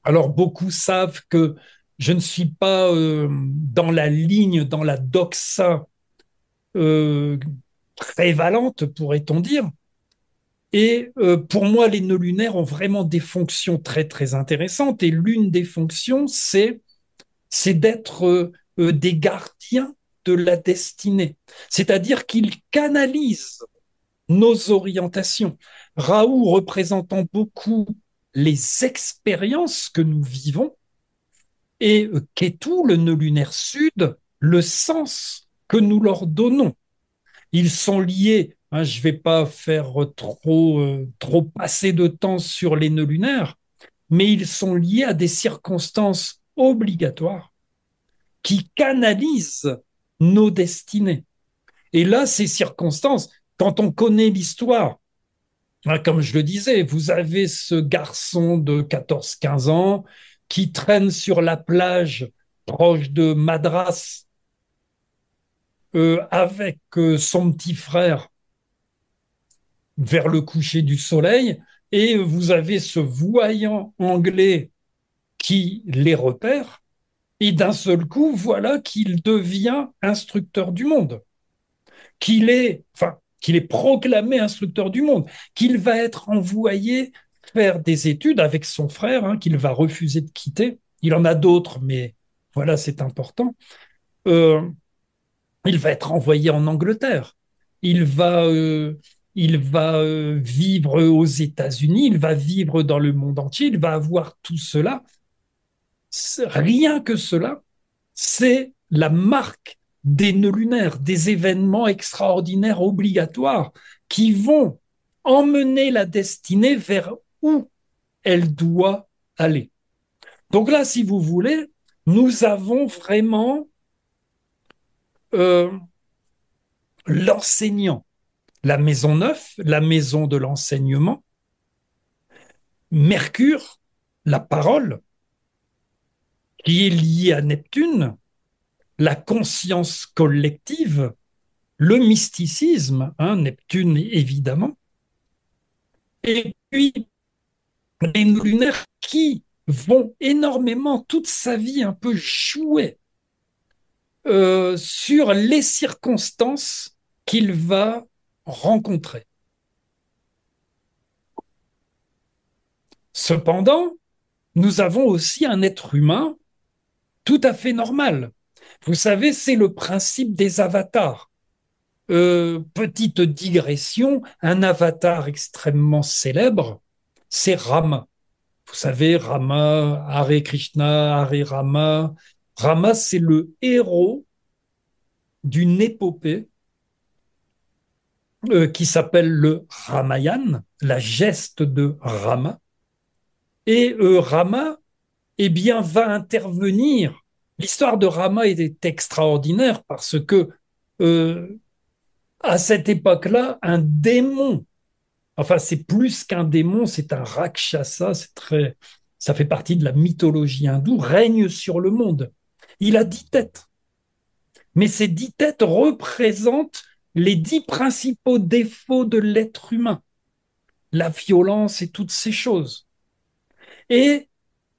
alors beaucoup savent que je ne suis pas dans la ligne, dans la doxa euh, prévalente, pourrait-on dire. Et pour moi, les nœuds lunaires ont vraiment des fonctions très, très intéressantes. Et l'une des fonctions, c'est d'être des gardiens de la destinée. C'est-à-dire qu'ils canalisent nos orientations. Raoult représentant beaucoup les expériences que nous vivons et Ketu, le nœud lunaire sud, le sens que nous leur donnons. Ils sont liés, hein, je ne vais pas faire trop passer de temps sur les nœuds lunaires, mais ils sont liés à des circonstances obligatoires qui canalisent nos destinées. Et là, ces circonstances, quand on connaît l'histoire, hein, comme je le disais, vous avez ce garçon de 14-15 ans qui traîne sur la plage proche de Madras avec son petit frère vers le coucher du soleil, et vous avez ce voyant anglais qui les repère, et d'un seul coup, voilà qu'il devient instructeur du monde, qu'il est proclamé instructeur du monde, qu'il va être envoyé faire des études avec son frère, hein, qu'il va refuser de quitter. Il en a d'autres, mais voilà, c'est important. Euh, il va être envoyé en Angleterre. Il va, euh, il va vivre aux États-Unis, il va vivre dans le monde entier, il va avoir tout cela. Rien que cela, c'est la marque des nœuds lunaires, des événements extraordinaires obligatoires qui vont emmener la destinée vers où elle doit aller. Donc là, si vous voulez, nous avons vraiment euh, l'enseignant, la maison 9, la maison de l'enseignement, Mercure, la parole, qui est liée à Neptune, la conscience collective, le mysticisme, hein, Neptune évidemment, et puis les lunaires qui vont énormément toute sa vie un peu jouer sur les circonstances qu'il va rencontrer. Cependant, nous avons aussi un être humain tout à fait normal. Vous savez, c'est le principe des avatars. Petite digression, un avatar extrêmement célèbre, c'est Rama. Vous savez, Rama, Hare Krishna, Hare Rama. Rama, c'est le héros d'une épopée qui s'appelle le Ramayana, la geste de Rama. Et Rama, eh bien, va intervenir. L'histoire de Rama est extraordinaire parce que euh, à cette époque-là, un démon, enfin c'est plus qu'un démon, c'est un rakshasa, ça fait partie de la mythologie hindoue, règne sur le monde. Il a 10 têtes, mais ces 10 têtes représentent les 10 principaux défauts de l'être humain, la violence et toutes ces choses. Et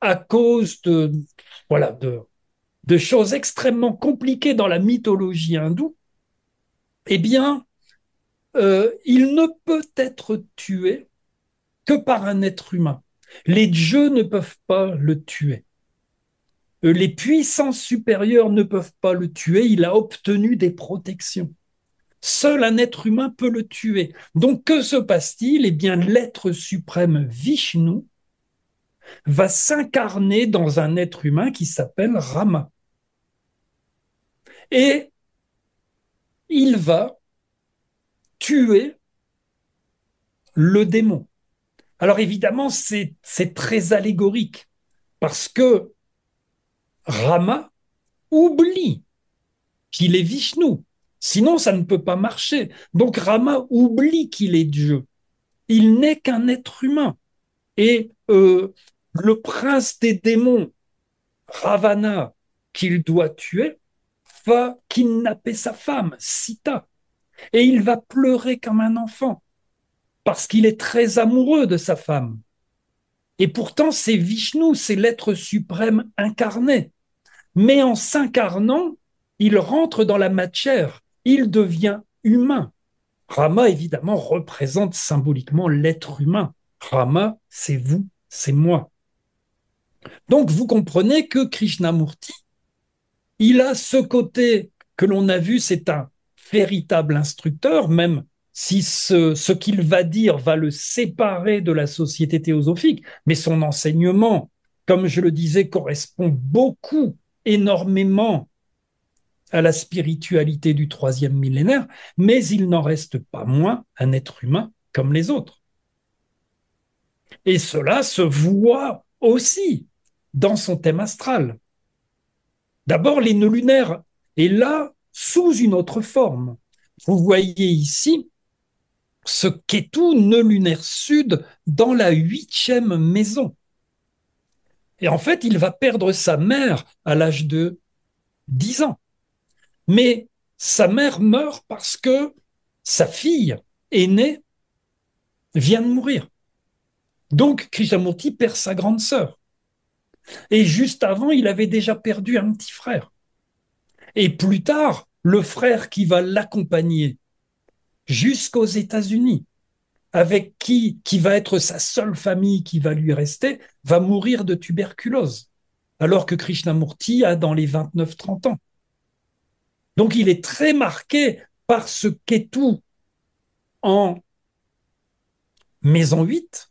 à cause voilà, de choses extrêmement compliquées dans la mythologie hindoue, eh bien, il ne peut être tué que par un être humain. Les dieux ne peuvent pas le tuer. Les puissances supérieures ne peuvent pas le tuer. Il a obtenu des protections. Seul un être humain peut le tuer. Donc, que se passe-t-il? Eh bien, l'être suprême Vishnu va s'incarner dans un être humain qui s'appelle Rama. Et il va tuer le démon. Alors évidemment, c'est très allégorique parce que Rama oublie qu'il est Vishnu. Sinon, ça ne peut pas marcher. Donc Rama oublie qu'il est Dieu. Il n'est qu'un être humain. Et le prince des démons, Ravana, qu'il doit tuer, va kidnapper sa femme, Sita. Et il va pleurer comme un enfant parce qu'il est très amoureux de sa femme. Et pourtant, c'est Vishnu, c'est l'être suprême incarné. Mais en s'incarnant, il rentre dans la matière, il devient humain. Rama, évidemment, représente symboliquement l'être humain. Rama, c'est vous, c'est moi. Donc, vous comprenez que Krishnamurti, il a ce côté que l'on a vu, c'est un véritable instructeur, même si ce qu'il va dire va le séparer de la société théosophique, mais son enseignement, comme je le disais, correspond beaucoup, énormément à la spiritualité du troisième millénaire, mais il n'en reste pas moins un être humain comme les autres. Et cela se voit aussi dans son thème astral. D'abord, les nœuds lunaires, et là, sous une autre forme. Vous voyez ici ce Ketu, nœud lunaire sud, dans la 8e maison. Et en fait, il va perdre sa mère à l'âge de 10 ans. Mais sa mère meurt parce que sa fille aînée vient de mourir. Donc, Krishnamurti perd sa grande sœur. Et juste avant, il avait déjà perdu un petit frère. Et plus tard, le frère qui va l'accompagner jusqu'aux États-Unis, avec qui va être sa seule famille qui va lui rester, va mourir de tuberculose, alors que Krishnamurti a dans les 29-30 ans. Donc il est très marqué par ce Ketu en maison 8,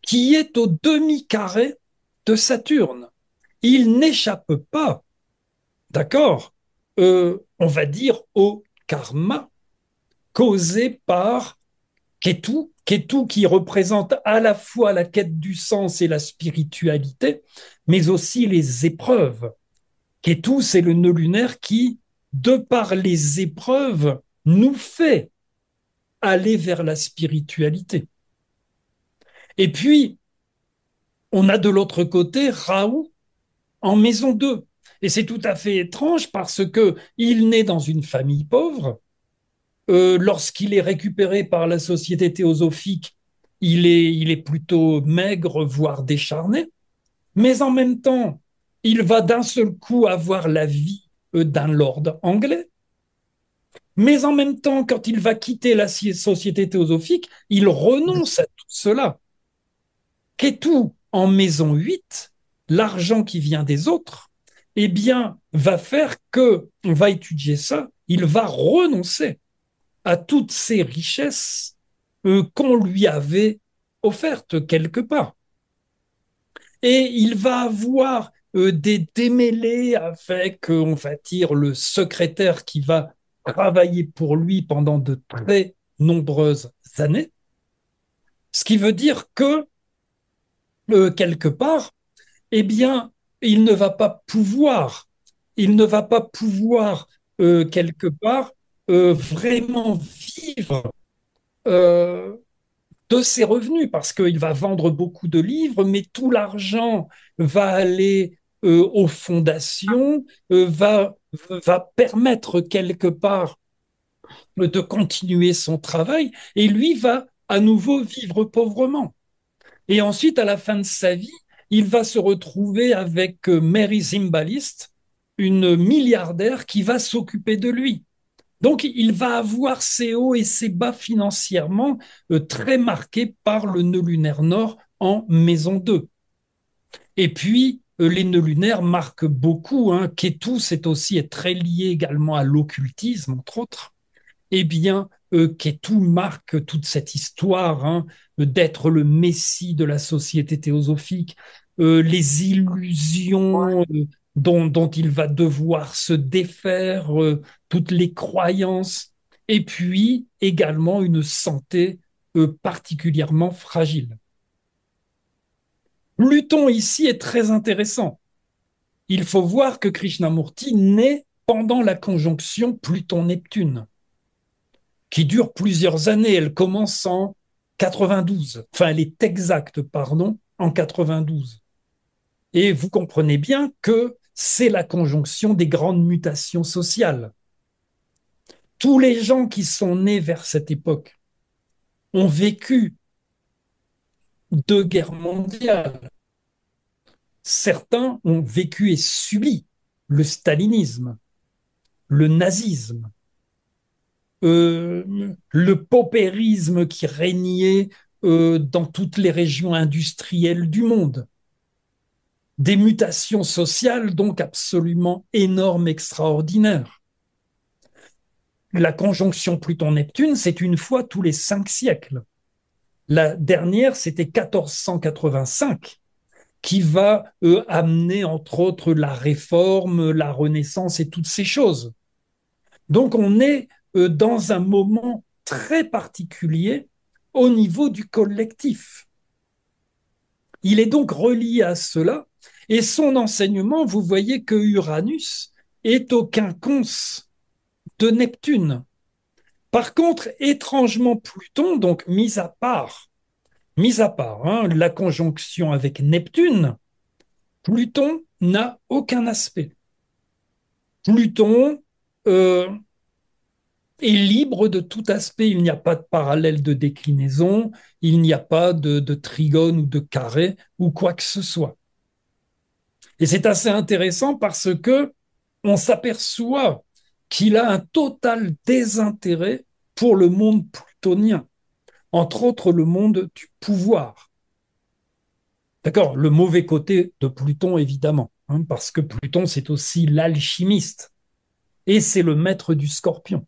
qui est au demi-carré de Saturne. Il n'échappe pas, d'accord, on va dire au karma causé par Ketu, Ketu qui représente à la fois la quête du sens et la spiritualité, mais aussi les épreuves. Ketu, c'est le nœud lunaire qui, de par les épreuves, nous fait aller vers la spiritualité. Et puis, on a de l'autre côté Raoult en maison 2. Et c'est tout à fait étrange parce que il naît dans une famille pauvre. Lorsqu'il est récupéré par la société théosophique, il est plutôt maigre, voire décharné. Mais en même temps, il va d'un seul coup avoir la vie d'un lord anglais. Mais en même temps, quand il va quitter la société théosophique, il renonce à tout cela. Ketu, en maison 8, l'argent qui vient des autres, eh bien, va faire que, on va étudier ça, il va renoncer à toutes ces richesses qu'on lui avait offertes quelque part. Et il va avoir des démêlés avec, on va dire, le secrétaire qui va travailler pour lui pendant de très nombreuses années. Ce qui veut dire que, quelque part, eh bien, il ne va pas pouvoir, il ne va pas pouvoir, quelque part, vraiment vivre euh, de ses revenus parce qu'il va vendre beaucoup de livres, mais tout l'argent va aller aux fondations, va permettre quelque part de continuer son travail et lui va à nouveau vivre pauvrement. Et ensuite, à la fin de sa vie, il va se retrouver avec Mary Zimbalist, une milliardaire qui va s'occuper de lui. Donc, il va avoir ses hauts et ses bas financièrement très marqués par le nœud lunaire nord en maison 2. Et puis, les nœuds lunaires marquent beaucoup. Hein. Ketu, c'est aussi est très lié également à l'occultisme, entre autres. Eh bien, Ketu marque toute cette histoire hein, d'être le messie de la société théosophique, les illusions dont il va devoir se défaire, toutes les croyances, et puis également une santé particulièrement fragile. Pluton ici est très intéressant. Il faut voir que Krishnamurti naît pendant la conjonction Pluton-Neptune qui dure plusieurs années. Elle commence en 92. Enfin, elle est exacte, pardon, en 92. Et vous comprenez bien que c'est la conjonction des grandes mutations sociales. Tous les gens qui sont nés vers cette époque ont vécu 2 guerres mondiales. Certains ont vécu et subi le stalinisme, le nazisme, le paupérisme qui régnait dans toutes les régions industrielles du monde. Des mutations sociales donc absolument énormes, extraordinaires. La conjonction Pluton-Neptune, c'est une fois tous les 5 siècles. La dernière, c'était 1485, qui va amener entre autres la réforme, la Renaissance et toutes ces choses. Donc on est dans un moment très particulier au niveau du collectif. Il est donc relié à cela et son enseignement, vous voyez que Uranus est au quinconce de Neptune. Par contre, étrangement, Pluton, donc mis à part hein, la conjonction avec Neptune, Pluton n'a aucun aspect. Pluton est libre de tout aspect. Il n'y a pas de parallèle de déclinaison, il n'y a pas de trigone ou de carré ou quoi que ce soit. Et c'est assez intéressant parce que on s'aperçoit qu'il a un total désintérêt pour le monde plutonien, entre autres le monde du pouvoir. D'accord, le mauvais côté de Pluton, évidemment, hein, parce que Pluton, c'est aussi l'alchimiste et c'est le maître du Scorpion.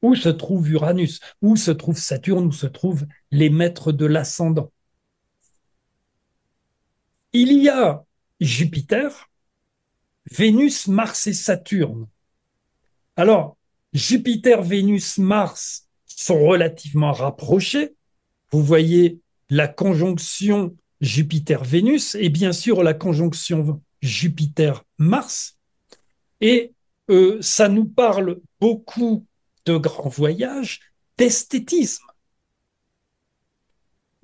Où se trouve Uranus? Où se trouve Saturne? Où se trouvent les maîtres de l'ascendant? Il y a Jupiter, Vénus, Mars et Saturne. Alors, Jupiter, Vénus, Mars sont relativement rapprochés. Vous voyez la conjonction Jupiter-Vénus et bien sûr la conjonction Jupiter-Mars. Et ça nous parle beaucoup de grands voyages, d'esthétisme,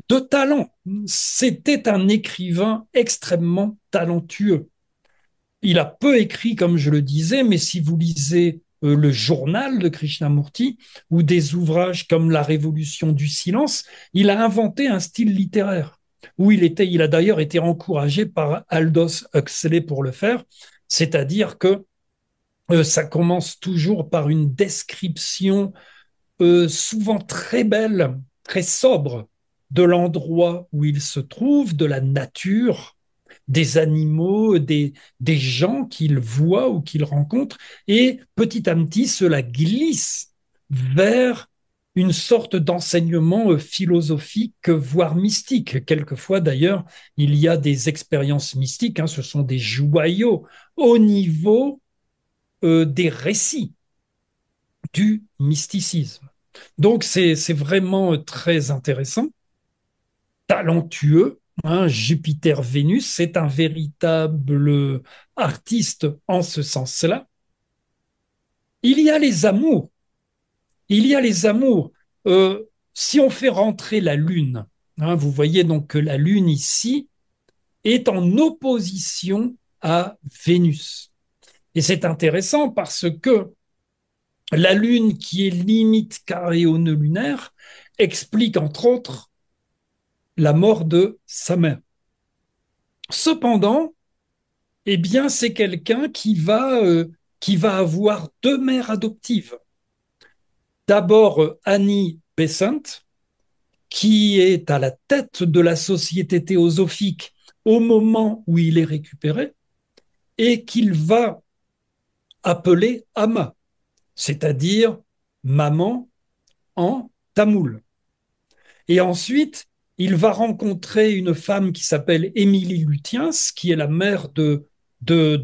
de talent. C'était un écrivain extrêmement talentueux. Il a peu écrit, comme je le disais, mais si vous lisez le journal de Krishnamurti ou des ouvrages comme La Révolution du silence, il a inventé un style littéraire où il a d'ailleurs été encouragé par Aldous Huxley pour le faire, c'est-à-dire que ça commence toujours par une description souvent très belle, très sobre de l'endroit où il se trouve, de la nature, des animaux, des gens qu'il voit ou qu'il rencontre, et petit à petit, cela glisse vers une sorte d'enseignement philosophique, voire mystique. Quelquefois, d'ailleurs, il y a des expériences mystiques, hein, ce sont des joyaux au niveau des récits du mysticisme. Donc, c'est vraiment très intéressant, talentueux. Hein, Jupiter-Vénus, c'est un véritable artiste en ce sens-là. Il y a les amours. Il y a les amours. Si on fait rentrer la Lune, hein, vous voyez donc que la Lune ici est en opposition à Vénus. Et c'est intéressant parce que La Lune, qui est limite carrée au nœud lunaire, explique entre autres la mort de sa mère. Cependant, eh bien, c'est quelqu'un qui va avoir deux mères adoptives. D'abord, Annie Besant, qui est à la tête de la société théosophique au moment où il est récupéré, et qu'il va appeler Ama, c'est-à-dire maman en tamoul. Et ensuite, il va rencontrer une femme qui s'appelle Émilie Lutyens, qui est la mère de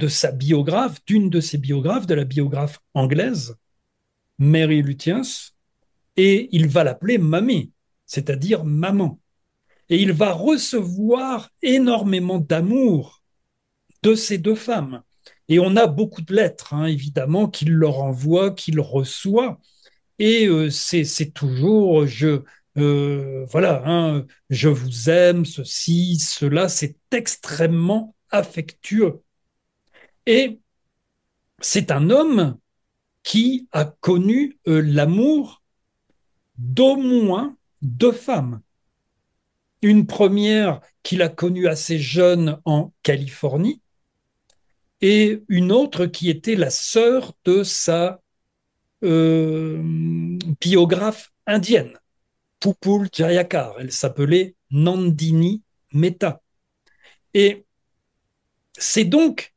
sa biographe, d'une de ses biographes, de la biographe anglaise, Mary Lutyens, et il va l'appeler Mamie, c'est-à-dire maman. Et il va recevoir énormément d'amour de ces deux femmes. Et on a beaucoup de lettres, hein, évidemment, qu'il leur envoie, qu'il reçoit. Et c'est toujours, voilà, hein, je vous aime, ceci, cela, c'est extrêmement affectueux. Et c'est un homme qui a connu l'amour d'au moins deux femmes. Une première qu'il a connue assez jeune en Californie et une autre qui était la sœur de sa euh, biographe indienne, Pupul Jayakar. Elle s'appelait Nandini Mehta. Et c'est donc,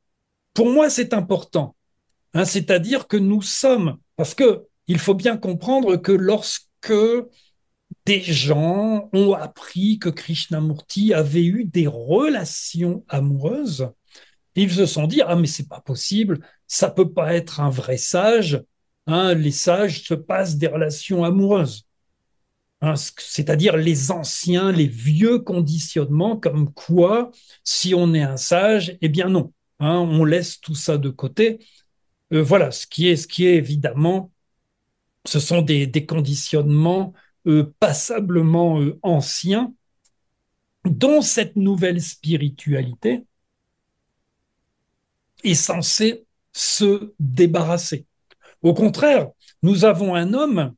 pour moi, c'est important. Hein, c'est-à-dire que nous sommes, parce que il faut bien comprendre que lorsque des gens ont appris que Krishnamurti avait eu des relations amoureuses, ils se sont dit, ah mais c'est pas possible, ça peut pas être un vrai sage. Hein, les sages se passent des relations amoureuses. Hein, c'est-à-dire les anciens, les vieux conditionnements, comme quoi, si on est un sage, eh bien non, hein, on laisse tout ça de côté. Voilà, ce qui est évidemment, ce sont des conditionnements passablement anciens, dont cette nouvelle spiritualité est censée se débarrasser. Au contraire, nous avons un homme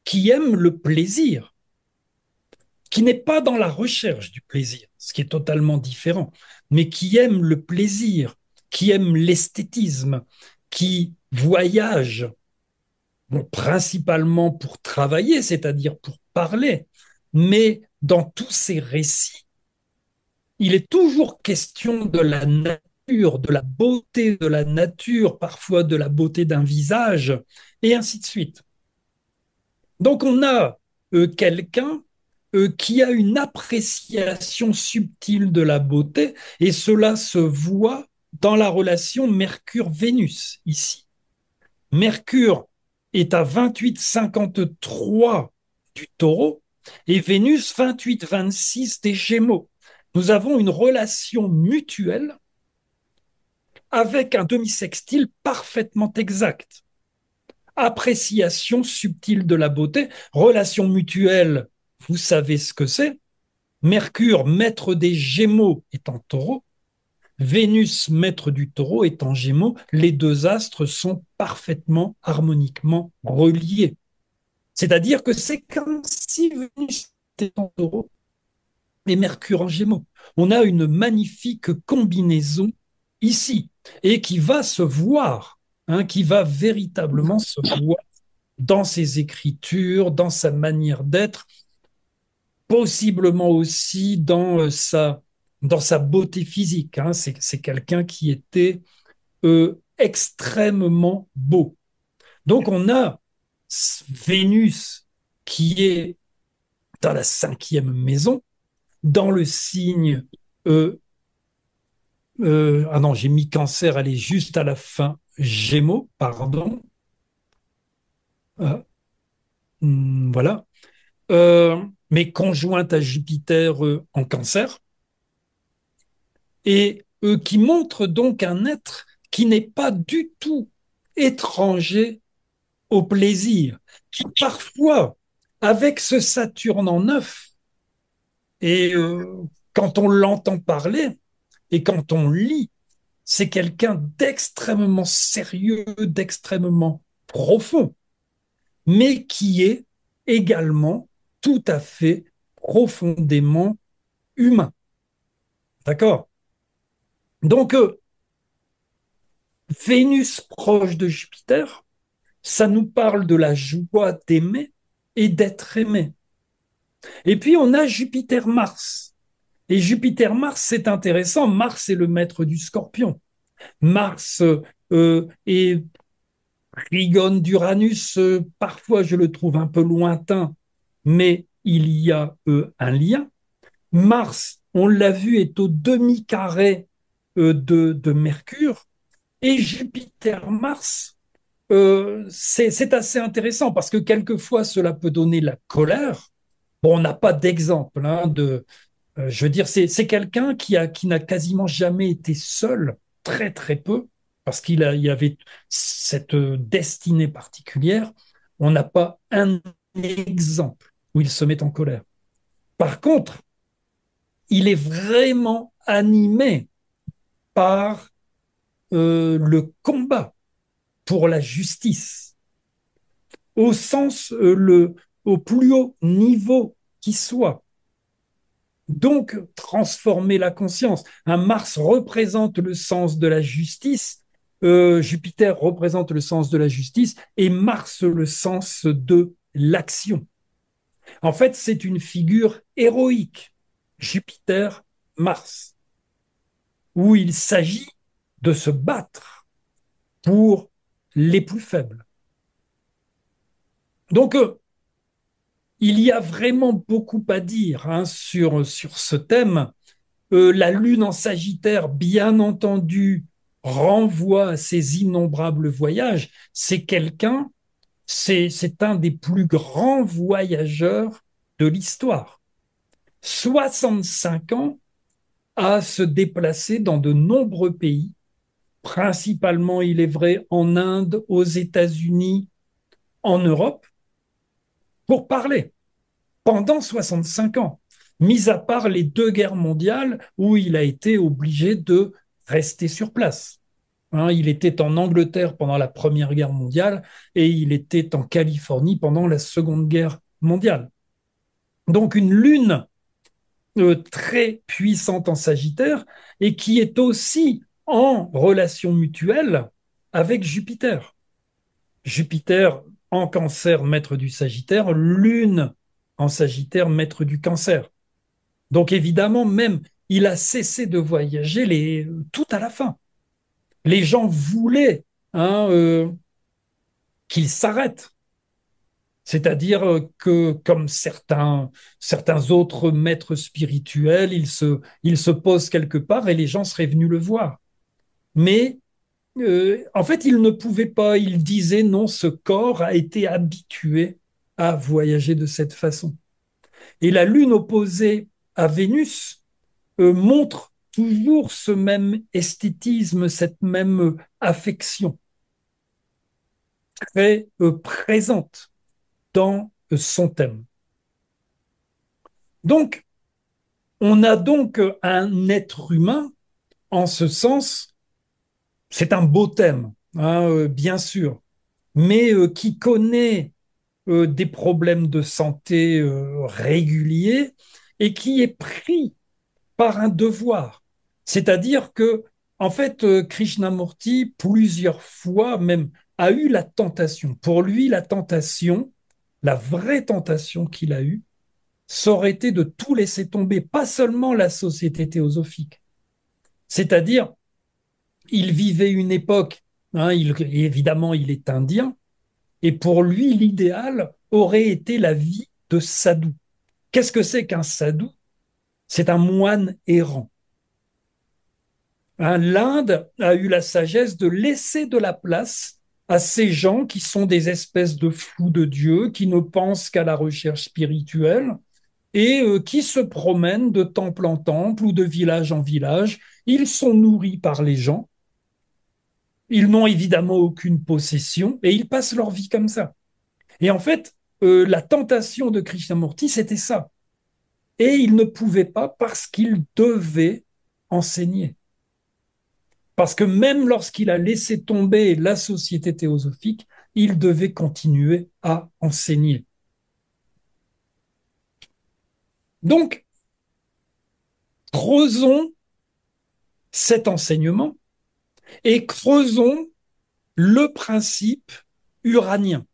qui aime le plaisir, qui n'est pas dans la recherche du plaisir, ce qui est totalement différent, mais qui aime le plaisir, qui aime l'esthétisme, qui voyage, bon, principalement pour travailler, c'est-à-dire pour parler, mais dans tous ces récits, il est toujours question de la nature, de la beauté de la nature, parfois de la beauté d'un visage, et ainsi de suite. Donc on a quelqu'un qui a une appréciation subtile de la beauté, et cela se voit dans la relation Mercure-Vénus ici. Mercure est à 28,53 du taureau et Vénus 28,26 des Gémeaux. Nous avons une relation mutuelle avec un demi-sextile parfaitement exact. Appréciation subtile de la beauté, relation mutuelle, vous savez ce que c'est. Mercure, maître des Gémeaux, est en taureau. Vénus, maître du taureau, est en Gémeaux. Les deux astres sont parfaitement harmoniquement reliés. C'est-à-dire que c'est comme si Vénus était en taureau et Mercure en Gémeaux. On a une magnifique combinaison ici et qui va se voir, hein, qui va véritablement se voir dans ses écritures, dans sa manière d'être, possiblement aussi dans sa beauté physique. Hein. C'est quelqu'un qui était extrêmement beau. Donc on a Vénus qui est dans la cinquième maison, dans le signe... ah non, j'ai mis Cancer, elle est juste à la fin. Gémeaux, pardon. Euh, voilà. Mais conjointe à Jupiter en Cancer, et qui montre donc un être qui n'est pas du tout étranger au plaisir, qui parfois, avec ce Saturne en neuf, et quand on l'entend parler et quand on lit, c'est quelqu'un d'extrêmement sérieux, d'extrêmement profond, mais qui est également tout à fait profondément humain. D'accord? Donc, Vénus proche de Jupiter, ça nous parle de la joie d'aimer et d'être aimé. Et puis, on a Jupiter-Mars. Et Jupiter-Mars, c'est intéressant. Mars est le maître du Scorpion. Mars est Trigone d'Uranus. Parfois, je le trouve un peu lointain, mais il y a un lien. Mars, on l'a vu, est au demi-carré de Mercure. Et Jupiter-Mars, c'est assez intéressant parce que quelquefois, cela peut donner la colère. Bon, on n'a pas d'exemple je veux dire, c'est quelqu'un qui n'a quasiment jamais été seul, très très peu, parce il y avait cette destinée particulière. On n'a pas un exemple où il se met en colère. Par contre, il est vraiment animé par le combat pour la justice, au sens au plus haut niveau qui soit. Donc, transformer la conscience. Un Mars représente le sens de la justice, Jupiter représente le sens de la justice et Mars le sens de l'action. En fait, c'est une figure héroïque, Jupiter, Mars, où il s'agit de se battre pour les plus faibles. Donc, il y a vraiment beaucoup à dire sur ce thème. La Lune en Sagittaire, bien entendu, renvoie à ses innombrables voyages. C'est un des plus grands voyageurs de l'histoire. 65 ans à se déplacer dans de nombreux pays, principalement, il est vrai, en Inde, aux États-Unis, en Europe, pour parler pendant 65 ans, mis à part les deux guerres mondiales où il a été obligé de rester sur place. Il était en Angleterre pendant la Première Guerre mondiale et il était en Californie pendant la Seconde Guerre mondiale. Donc une lune très puissante en Sagittaire et qui est aussi en relation mutuelle avec Jupiter. Jupiter en Cancer, maître du Sagittaire, Lune en Sagittaire, maître du Cancer. Donc évidemment, même, il a cessé de voyager tout à la fin. Les gens voulaient qu'il s'arrête. C'est-à-dire que, comme certains autres maîtres spirituels, il se pose quelque part et les gens seraient venus le voir. Mais en fait, il ne pouvait pas. Il disait non, ce corps a été habitué à voyager de cette façon. Et la Lune opposée à Vénus montre toujours ce même esthétisme, cette même affection très présente dans son thème. Donc, on a donc un être humain, en ce sens, c'est un beau thème, bien sûr, mais qui connaît des problèmes de santé réguliers et qui est pris par un devoir. C'est-à-dire que, en fait, Krishnamurti, plusieurs fois même, a eu la tentation. Pour lui, la tentation, la vraie tentation qu'il a eue, ça aurait été de tout laisser tomber, pas seulement la société théosophique. C'est-à-dire, il vivait une époque, évidemment, il est indien, et pour lui, l'idéal aurait été la vie de sadhu. Qu'est-ce que c'est qu'un sadhu? C'est un moine errant. L'Inde a eu la sagesse de laisser de la place à ces gens qui sont des espèces de fous de Dieu, qui ne pensent qu'à la recherche spirituelle et qui se promènent de temple en temple ou de village en village. Ils sont nourris par les gens, ils n'ont évidemment aucune possession et ils passent leur vie comme ça. Et en fait, la tentation de Krishnamurti, c'était ça. Et il ne pouvait pas parce qu'il devait enseigner. Parce que même lorsqu'il a laissé tomber la société théosophique, il devait continuer à enseigner. Donc, creusons cet enseignement et creusons le principe uranien.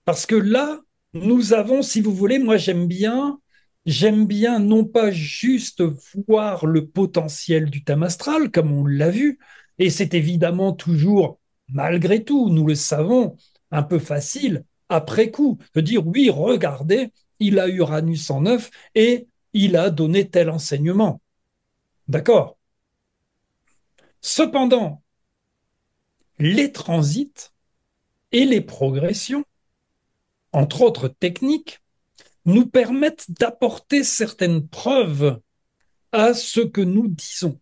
Parce que là, nous avons, si vous voulez, moi j'aime bien non pas juste voir le potentiel du thème astral, comme on l'a vu, et c'est évidemment toujours, malgré tout, nous le savons, un peu facile après coup, de dire oui, regardez, il a Uranus en neuf et il a donné tel enseignement. D'accord. Cependant, les transits et les progressions, entre autres techniques, nous permettent d'apporter certaines preuves à ce que nous disons.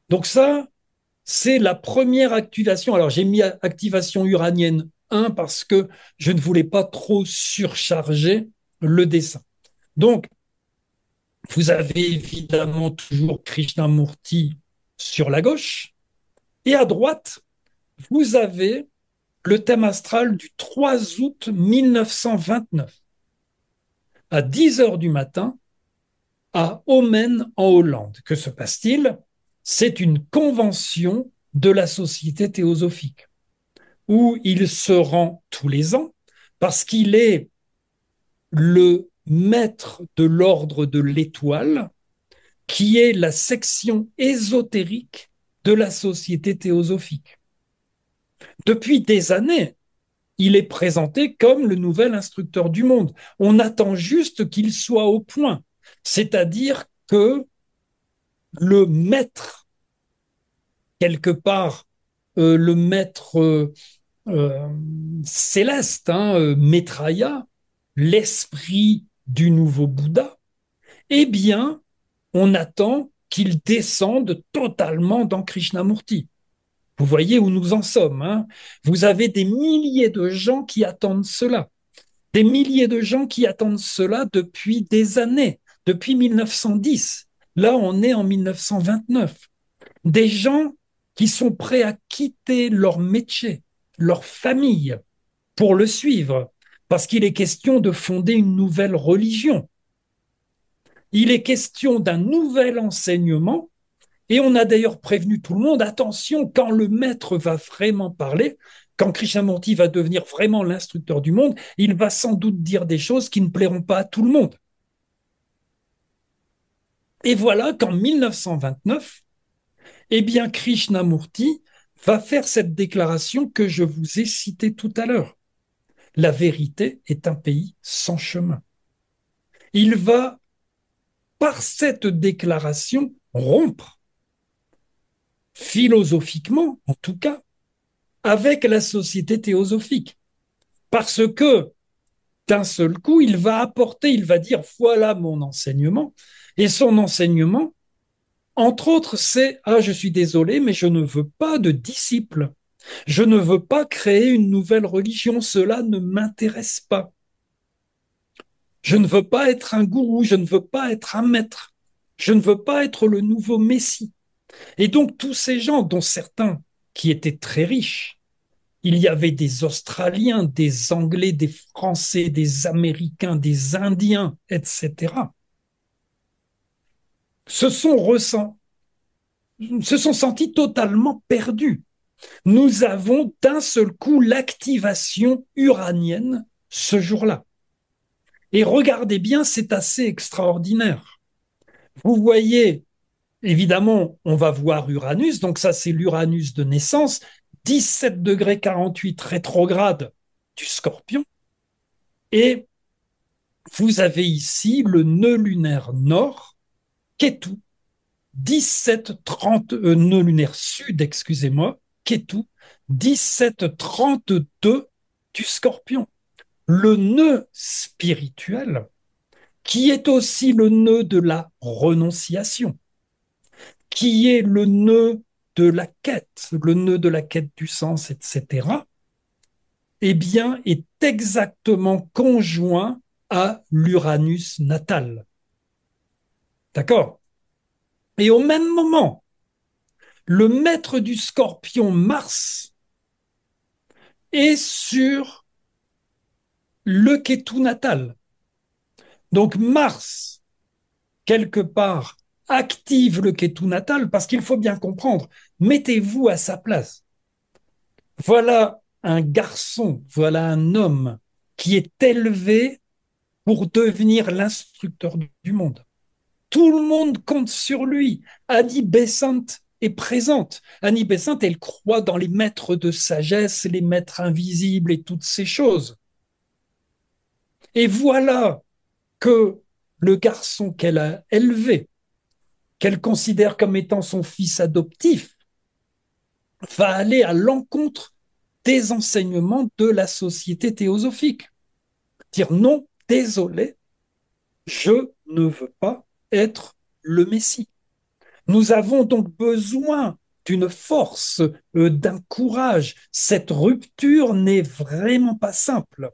Donc ça, c'est la première activation. Alors j'ai mis activation uranienne 1 parce que je ne voulais pas trop surcharger le dessin. Donc, vous avez évidemment toujours Krishnamurti sur la gauche et à droite, vous avez le thème astral du 3 août 1929 à 10 heures du matin à Omen en Hollande. Que se passe-t-il? C'est une convention de la Société théosophique où il se rend tous les ans parce qu'il est le maître de l'ordre de l'étoile, qui est la section ésotérique de la Société théosophique. Depuis des années, il est présenté comme le nouvel instructeur du monde. On attend juste qu'il soit au point, c'est-à-dire que le maître, quelque part, le maître euh, céleste, Maitreya, l'esprit du nouveau Bouddha, eh bien, on attend qu'il descende totalement dans Krishnamurti. Vous voyez où nous en sommes, hein. Vous avez des milliers de gens qui attendent cela. Des milliers de gens qui attendent cela depuis des années, depuis 1910. Là, on est en 1929. Des gens qui sont prêts à quitter leur métier, leur famille, pour le suivre, parce qu'il est question de fonder une nouvelle religion. Il est question d'un nouvel enseignement, et on a d'ailleurs prévenu tout le monde, attention, quand le maître va vraiment parler, quand Krishnamurti va devenir vraiment l'instructeur du monde, il va sans doute dire des choses qui ne plairont pas à tout le monde. Et voilà qu'en 1929, eh bien, Krishnamurti va faire cette déclaration que je vous ai citée tout à l'heure. La vérité est un pays sans chemin. Il va, par cette déclaration, rompre, philosophiquement en tout cas, avec la société théosophique. Parce que d'un seul coup, il va apporter, il va dire, voilà mon enseignement. Et son enseignement, entre autres, c'est, ah, je suis désolé, mais je ne veux pas de disciples. Je ne veux pas créer une nouvelle religion. Cela ne m'intéresse pas. Je ne veux pas être un gourou. Je ne veux pas être un maître. Je ne veux pas être le nouveau Messie. Et donc, tous ces gens, dont certains qui étaient très riches, il y avait des Australiens, des Anglais, des Français, des Américains, des Indiens, etc., se sont, ressent, se sont sentis totalement perdus. Nous avons d'un seul coup l'activation uranienne ce jour-là. Et regardez bien, c'est assez extraordinaire. Vous voyez, évidemment, on va voir Uranus, donc ça c'est l'Uranus de naissance, 17 degrés 48 rétrograde du Scorpion, et vous avez ici le nœud lunaire nord, Ketu, 1730, nœud lunaire sud, excusez-moi, Ketu, 1732 du Scorpion. Le nœud spirituel, qui est aussi le nœud de la renonciation, qui est le nœud de la quête, le nœud de la quête du sens, etc., eh bien, est exactement conjoint à l'Uranus natal. D'accord? Et au même moment, le maître du Scorpion, Mars, est sur le Ketu natal. Donc Mars, quelque part, active le Ketu natal parce qu'il faut bien comprendre, mettez-vous à sa place. Voilà un garçon, voilà un homme qui est élevé pour devenir l'instructeur du monde. Tout le monde compte sur lui. Annie Besant est présente. Annie Besant, elle croit dans les maîtres de sagesse, les maîtres invisibles et toutes ces choses. Et voilà que le garçon qu'elle a élevé, qu'elle considère comme étant son fils adoptif, va aller à l'encontre des enseignements de la société théosophique. Dire non, désolé, je ne veux pas être le Messie. Nous avons donc besoin d'une force, d'un courage. Cette rupture n'est vraiment pas simple.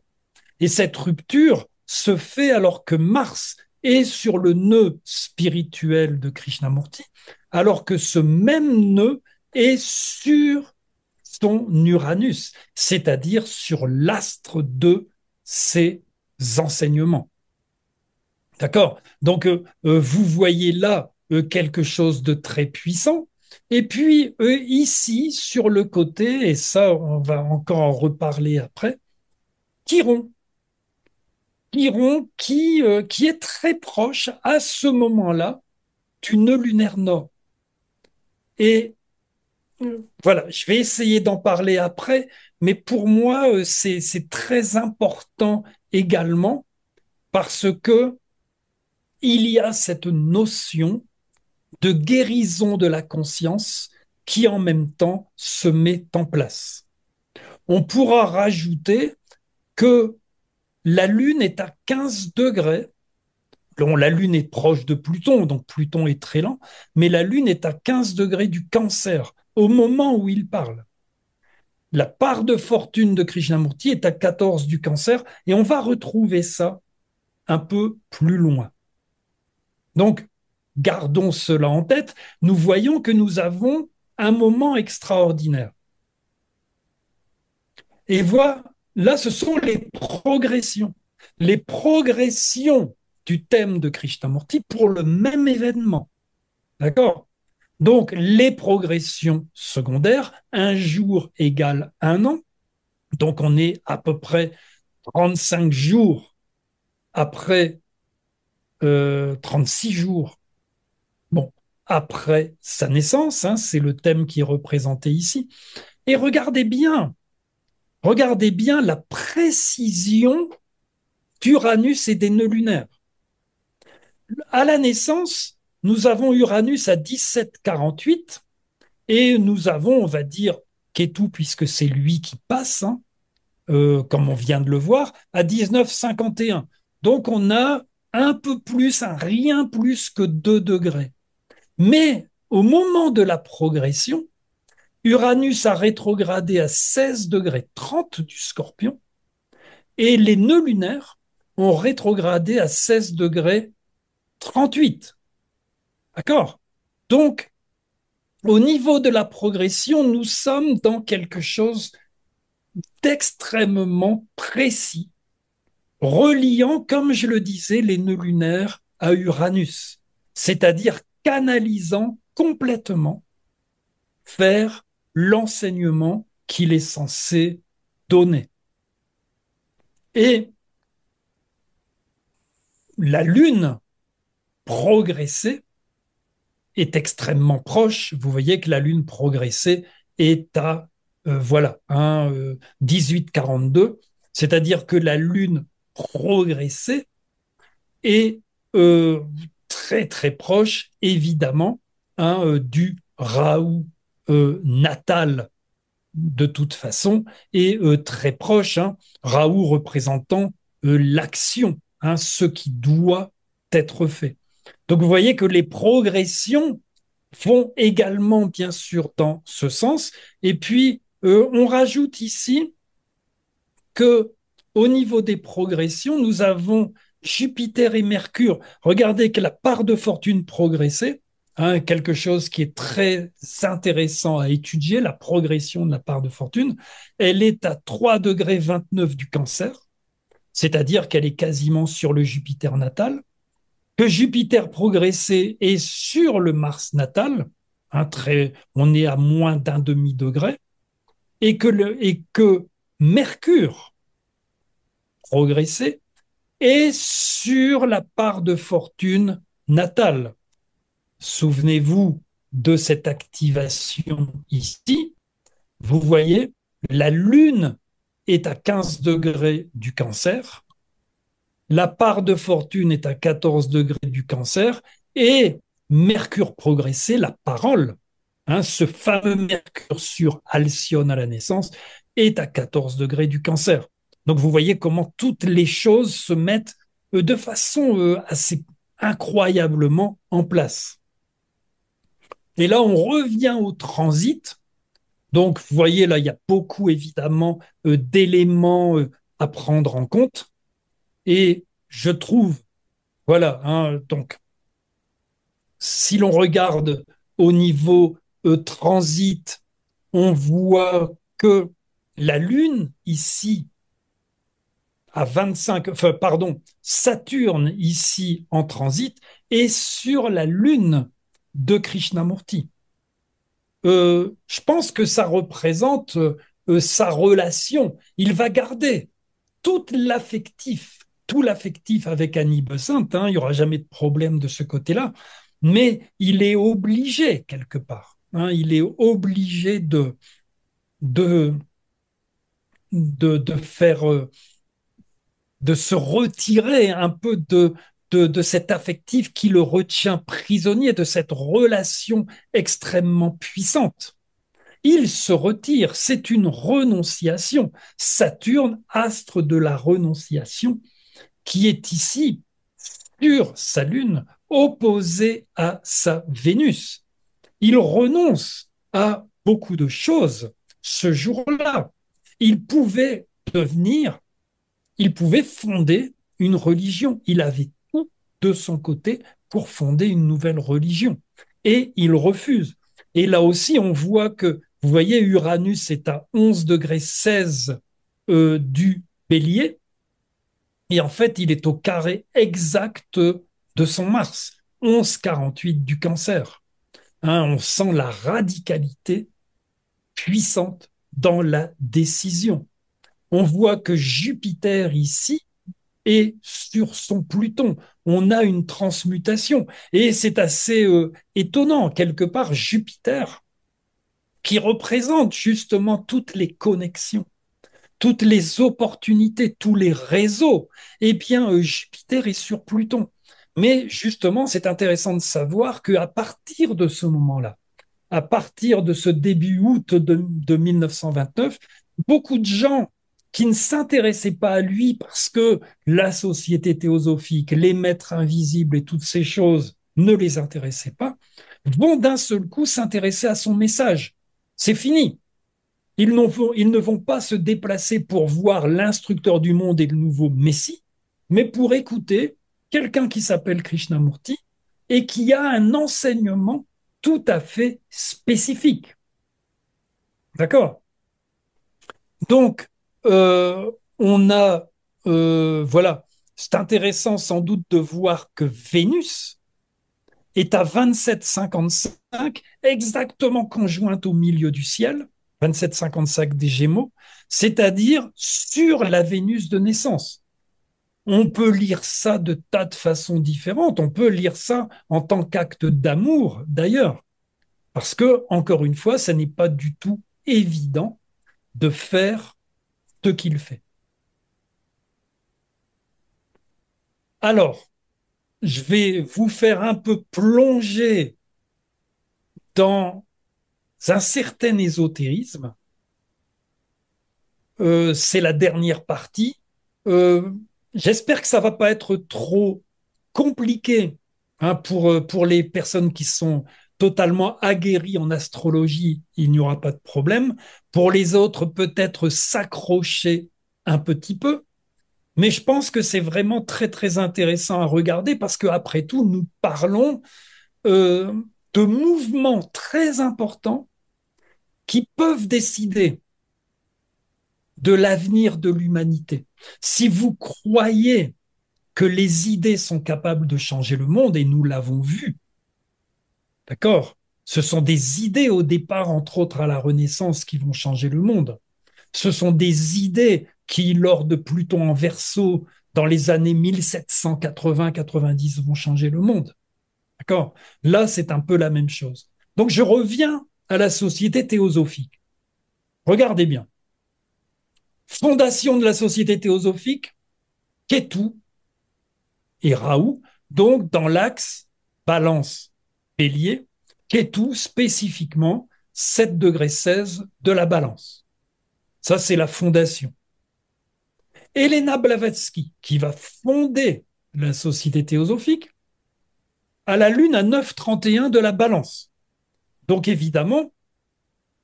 Et cette rupture se fait alors que Mars est sur le nœud spirituel de Krishnamurti, alors que ce même nœud est sur son Uranus, c'est-à-dire sur l'astre de ses enseignements. D'accord? Donc, vous voyez là quelque chose de très puissant. Et puis, ici, sur le côté, et ça, on va encore en reparler après, Chiron. Chiron qui est très proche à ce moment-là du nœud lunaire nord. Et voilà, je vais essayer d'en parler après, mais pour moi, c'est très important également parce que il y a cette notion de guérison de la conscience qui en même temps se met en place. On pourra rajouter que la Lune est à 15 degrés. Bon, la Lune est proche de Pluton, donc Pluton est très lent, mais la Lune est à 15 degrés du Cancer au moment où il parle. La part de fortune de Krishnamurti est à 14 du Cancer et on va retrouver ça un peu plus loin. Donc, gardons cela en tête. Nous voyons que nous avons un moment extraordinaire. Et voilà, là, ce sont les progressions. Les progressions du thème de Krishnamurti pour le même événement. D'accord? Donc, les progressions secondaires, un jour égale un an. Donc, on est à peu près 35 jours après, 36 jours. Bon, après sa naissance, hein, c'est le thème qui est représenté ici. Et regardez bien la précision d'Uranus et des nœuds lunaires. À la naissance, nous avons Uranus à 17,48 et nous avons, on va dire, Ketu, puisque c'est lui qui passe, hein, comme on vient de le voir, à 19,51. Donc on a un peu plus, un rien plus que 2 degrés. Mais au moment de la progression, Uranus a rétrogradé à 16 degrés 30 du Scorpion et les nœuds lunaires ont rétrogradé à 16 degrés 38. D'accord? Donc, au niveau de la progression, nous sommes dans quelque chose d'extrêmement précis, reliant, comme je le disais, les nœuds lunaires à Uranus, c'est-à-dire canalisant complètement vers l'enseignement qu'il est censé donner. Et la Lune progressée est extrêmement proche. Vous voyez que la Lune progressée est à voilà, 18,42, c'est-à-dire que la Lune progressée est très très proche, évidemment, du Rahu natal de toute façon, et très proche, hein, Rahu représentant l'action, hein, ce qui doit être fait. Donc vous voyez que les progressions vont également, bien sûr, dans ce sens. Et puis, on rajoute ici que au niveau des progressions, nous avons Jupiter et Mercure. Regardez que la part de fortune progressée hein, quelque chose qui est très intéressant à étudier, la progression de la part de fortune. Elle est à 3,29 degrés du Cancer, c'est-à-dire qu'elle est quasiment sur le Jupiter natal, que Jupiter progressé est sur le Mars natal, hein, on est à moins d'un demi-degré, et que Mercure progressé est sur la part de fortune natale. Souvenez-vous de cette activation ici. Vous voyez, la Lune est à 15 degrés du Cancer, la part de fortune est à 14 degrés du Cancer, et Mercure progressé, la parole, hein, ce fameux Mercure sur Alcyone à la naissance, est à 14 degrés du Cancer. Donc vous voyez comment toutes les choses se mettent de façon assez incroyablement en place. Et là, on revient au transit. Donc, vous voyez, là, il y a beaucoup, évidemment, d'éléments à prendre en compte. Et je trouve, voilà, hein, donc, si l'on regarde au niveau transit, on voit que la Lune, ici, à 25, enfin, pardon, Saturne, ici, en transit, est sur la Lune de Krishnamurti. Je pense que ça représente sa relation. Il va garder tout tout l'affectif avec Annie Besant, hein, il n'y aura jamais de problème de ce côté-là, mais il est obligé quelque part, hein, il est obligé de, de faire, de se retirer un peu de cet affectif qui le retient prisonnier, de cette relation extrêmement puissante. Il se retire, c'est une renonciation. Saturne, astre de la renonciation, qui est ici sur sa Lune, opposé à sa Vénus. Il renonce à beaucoup de choses ce jour-là. Il pouvait devenir, il pouvait fonder une religion. Il avait tout de son côté pour fonder une nouvelle religion. Et il refuse. Et là aussi, on voit que, vous voyez, Uranus est à 11,16 degrés du bélier. Et en fait, il est au carré exact de son Mars, 11,48 du Cancer. Hein, on sent la radicalité puissante dans la décision. On voit que Jupiter ici est sur son Pluton. On a une transmutation. Et c'est assez étonnant, quelque part, Jupiter, qui représente justement toutes les connexions, toutes les opportunités, tous les réseaux, eh bien, Jupiter est sur Pluton. Mais justement, c'est intéressant de savoir qu'à partir de ce moment-là, à partir de ce début août de 1929, beaucoup de gens qui ne s'intéressaient pas à lui parce que la société théosophique, les maîtres invisibles et toutes ces choses ne les intéressaient pas, vont d'un seul coup s'intéresser à son message. C'est fini. Ils ne vont pas se déplacer pour voir l'instructeur du monde et le nouveau Messie, mais pour écouter quelqu'un qui s'appelle Krishnamurti et qui a un enseignement tout à fait spécifique. D'accord? Donc, euh, on a, voilà, c'est intéressant sans doute de voir que Vénus est à 27,55, exactement conjointe au milieu du ciel, 27,55 des Gémeaux, c'est-à-dire sur la Vénus de naissance. On peut lire ça de tas de façons différentes. On peut lire ça en tant qu'acte d'amour, d'ailleurs, parce que, encore une fois, ça n'est pas du tout évident de faire ce qu'il fait. Alors, je vais vous faire un peu plonger dans un certain ésotérisme. C'est la dernière partie. Euh, J'espère que ça va pas être trop compliqué, hein, pour les personnes qui sont totalement aguerries en astrologie. Il n'y aura pas de problème. Pour les autres, peut-être s'accrocher un petit peu. Mais je pense que c'est vraiment très, très intéressant à regarder parce qu'après tout, nous parlons euh, de mouvements très importants qui peuvent décider de l'avenir de l'humanité. Si vous croyez que les idées sont capables de changer le monde, et nous l'avons vu, d'accord? Ce sont des idées au départ, entre autres à la Renaissance, qui vont changer le monde. Ce sont des idées qui, lors de Pluton en Verseau, dans les années 1780-90, vont changer le monde. D'accord? Là, c'est un peu la même chose. Donc, je reviens à la société théosophique. Regardez bien. Fondation de la société théosophique, Ketu et Raoult, donc dans l'axe balance-bélier, Ketu spécifiquement 7 degrés 16 de la balance. Ça, c'est la fondation. Elena Blavatsky, qui va fonder la société théosophique, a la lune à 9,31 de la balance. Donc évidemment,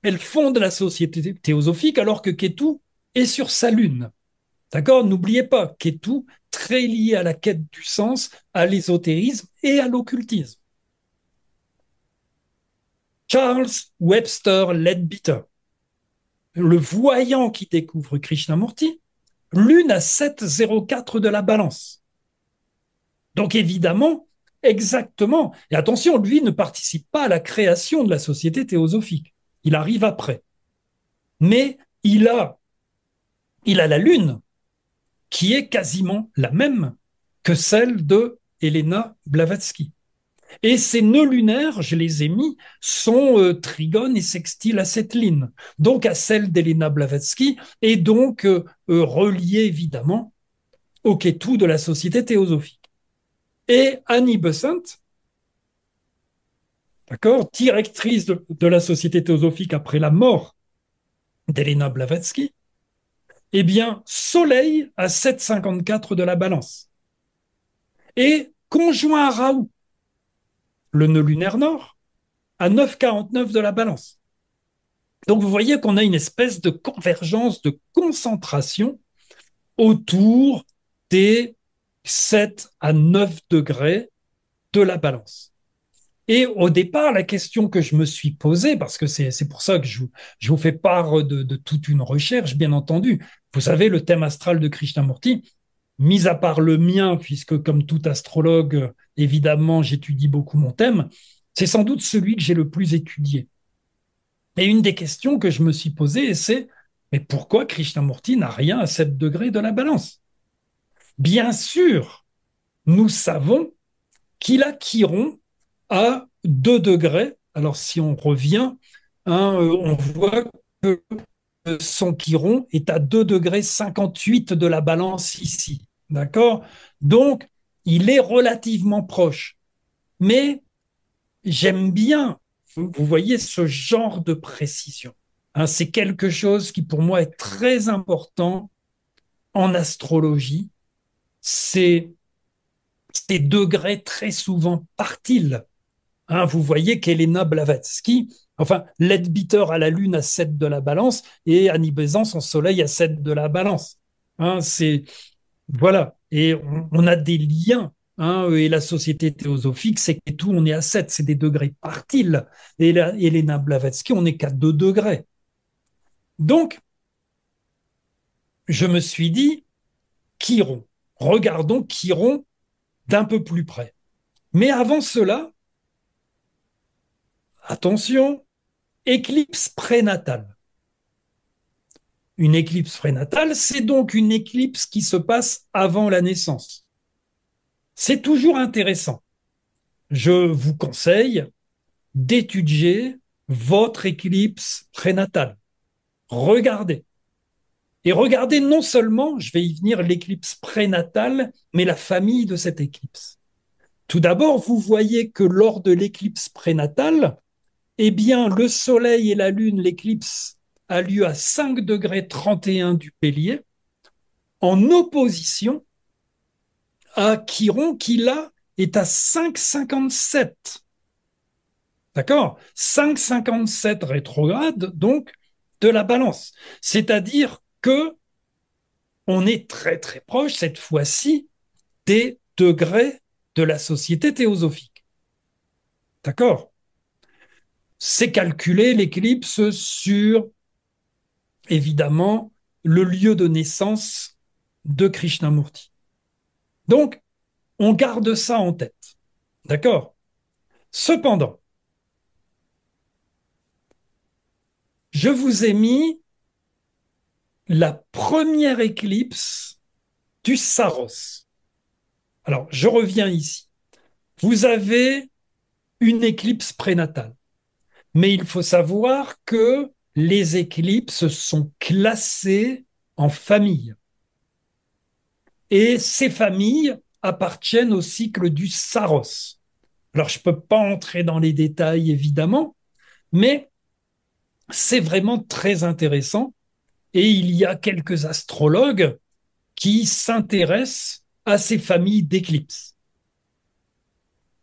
elle fonde la société théosophique alors que Ketu est sur sa lune. D'accord? N'oubliez pas, Ketu, très lié à la quête du sens, à l'ésotérisme et à l'occultisme. Charles Webster Leadbeater, le voyant qui découvre Krishnamurti, lune à 7,04 de la balance. Donc évidemment, exactement. Et attention, lui ne participe pas à la création de la société théosophique. Il arrive après. Mais il a la lune qui est quasiment la même que celle de Helena Blavatsky. Et ces nœuds lunaires, je les ai mis, sont trigones et sextiles à cette ligne, donc à celle d'Helena Blavatsky, et donc reliées évidemment au Ketu de la société théosophique. Et Annie Besant, d'accord, directrice de la société théosophique après la mort d'Helena Blavatsky, eh bien, Soleil à 7,54 de la balance. Et conjoint à Raoult, le nœud lunaire nord, à 9,49 de la balance. Donc vous voyez qu'on a une espèce de convergence, de concentration autour des 7 à 9 degrés de la balance. Et au départ, la question que je me suis posée, parce que c'est pour ça que je vous fais part de toute une recherche, bien entendu. Vous savez, le thème astral de Krishnamurti, mis à part le mien, puisque comme tout astrologue, évidemment, j'étudie beaucoup mon thème, c'est sans doute celui que j'ai le plus étudié. Et une des questions que je me suis posée, c'est, mais pourquoi Krishnamurti n'a rien à 7 degrés de la balance? Bien sûr, nous savons qu'il a Chiron à 2 degrés. Alors si on revient, hein, on voit que son Chiron est à 2 degrés 58 de la balance ici. D'accord? Donc, il est relativement proche. Mais j'aime bien, vous voyez, ce genre de précision. Hein, c'est quelque chose qui, pour moi, est très important en astrologie. C'est ces degrés très souvent partent-ils. Hein, vous voyez qu'Elena Blavatsky, enfin, Leadbeater à la Lune à 7 de la balance et Annie Besant, son Soleil à 7 de la balance. Hein, voilà. Et on a des liens. Hein, et la société théosophique, c'est que tout, on est à 7, c'est des degrés par-ils. Et Elena Blavatsky, on n'est qu'à 2 degrés. Donc, je me suis dit, Chiron. Regardons Chiron d'un peu plus près. Mais avant cela, attention, éclipse prénatale. Une éclipse prénatale, c'est donc une éclipse qui se passe avant la naissance. C'est toujours intéressant. Je vous conseille d'étudier votre éclipse prénatale. Regardez. Et regardez non seulement, je vais y venir, l'éclipse prénatale, mais la famille de cette éclipse. Tout d'abord, vous voyez que lors de l'éclipse prénatale, eh bien, le Soleil et la Lune, l'éclipse a lieu à 5 degrés 31 du Bélier, en opposition à Chiron, qui là est à 5,57. D'accord? 5,57 rétrograde, donc, de la balance. C'est-à-dire que on est très très proche, cette fois-ci, des degrés de la société théosophique. D'accord? c'est calculer l'éclipse sur, évidemment, le lieu de naissance de Krishnamurti. Donc, on garde ça en tête. D'accord? Cependant, je vous ai mis la première éclipse du Saros. Alors, je reviens ici. Vous avez une éclipse prénatale. Mais il faut savoir que les éclipses sont classées en familles. Et ces familles appartiennent au cycle du Saros. Alors, je ne peux pas entrer dans les détails, évidemment, mais c'est vraiment très intéressant. Et il y a quelques astrologues qui s'intéressent à ces familles d'éclipses.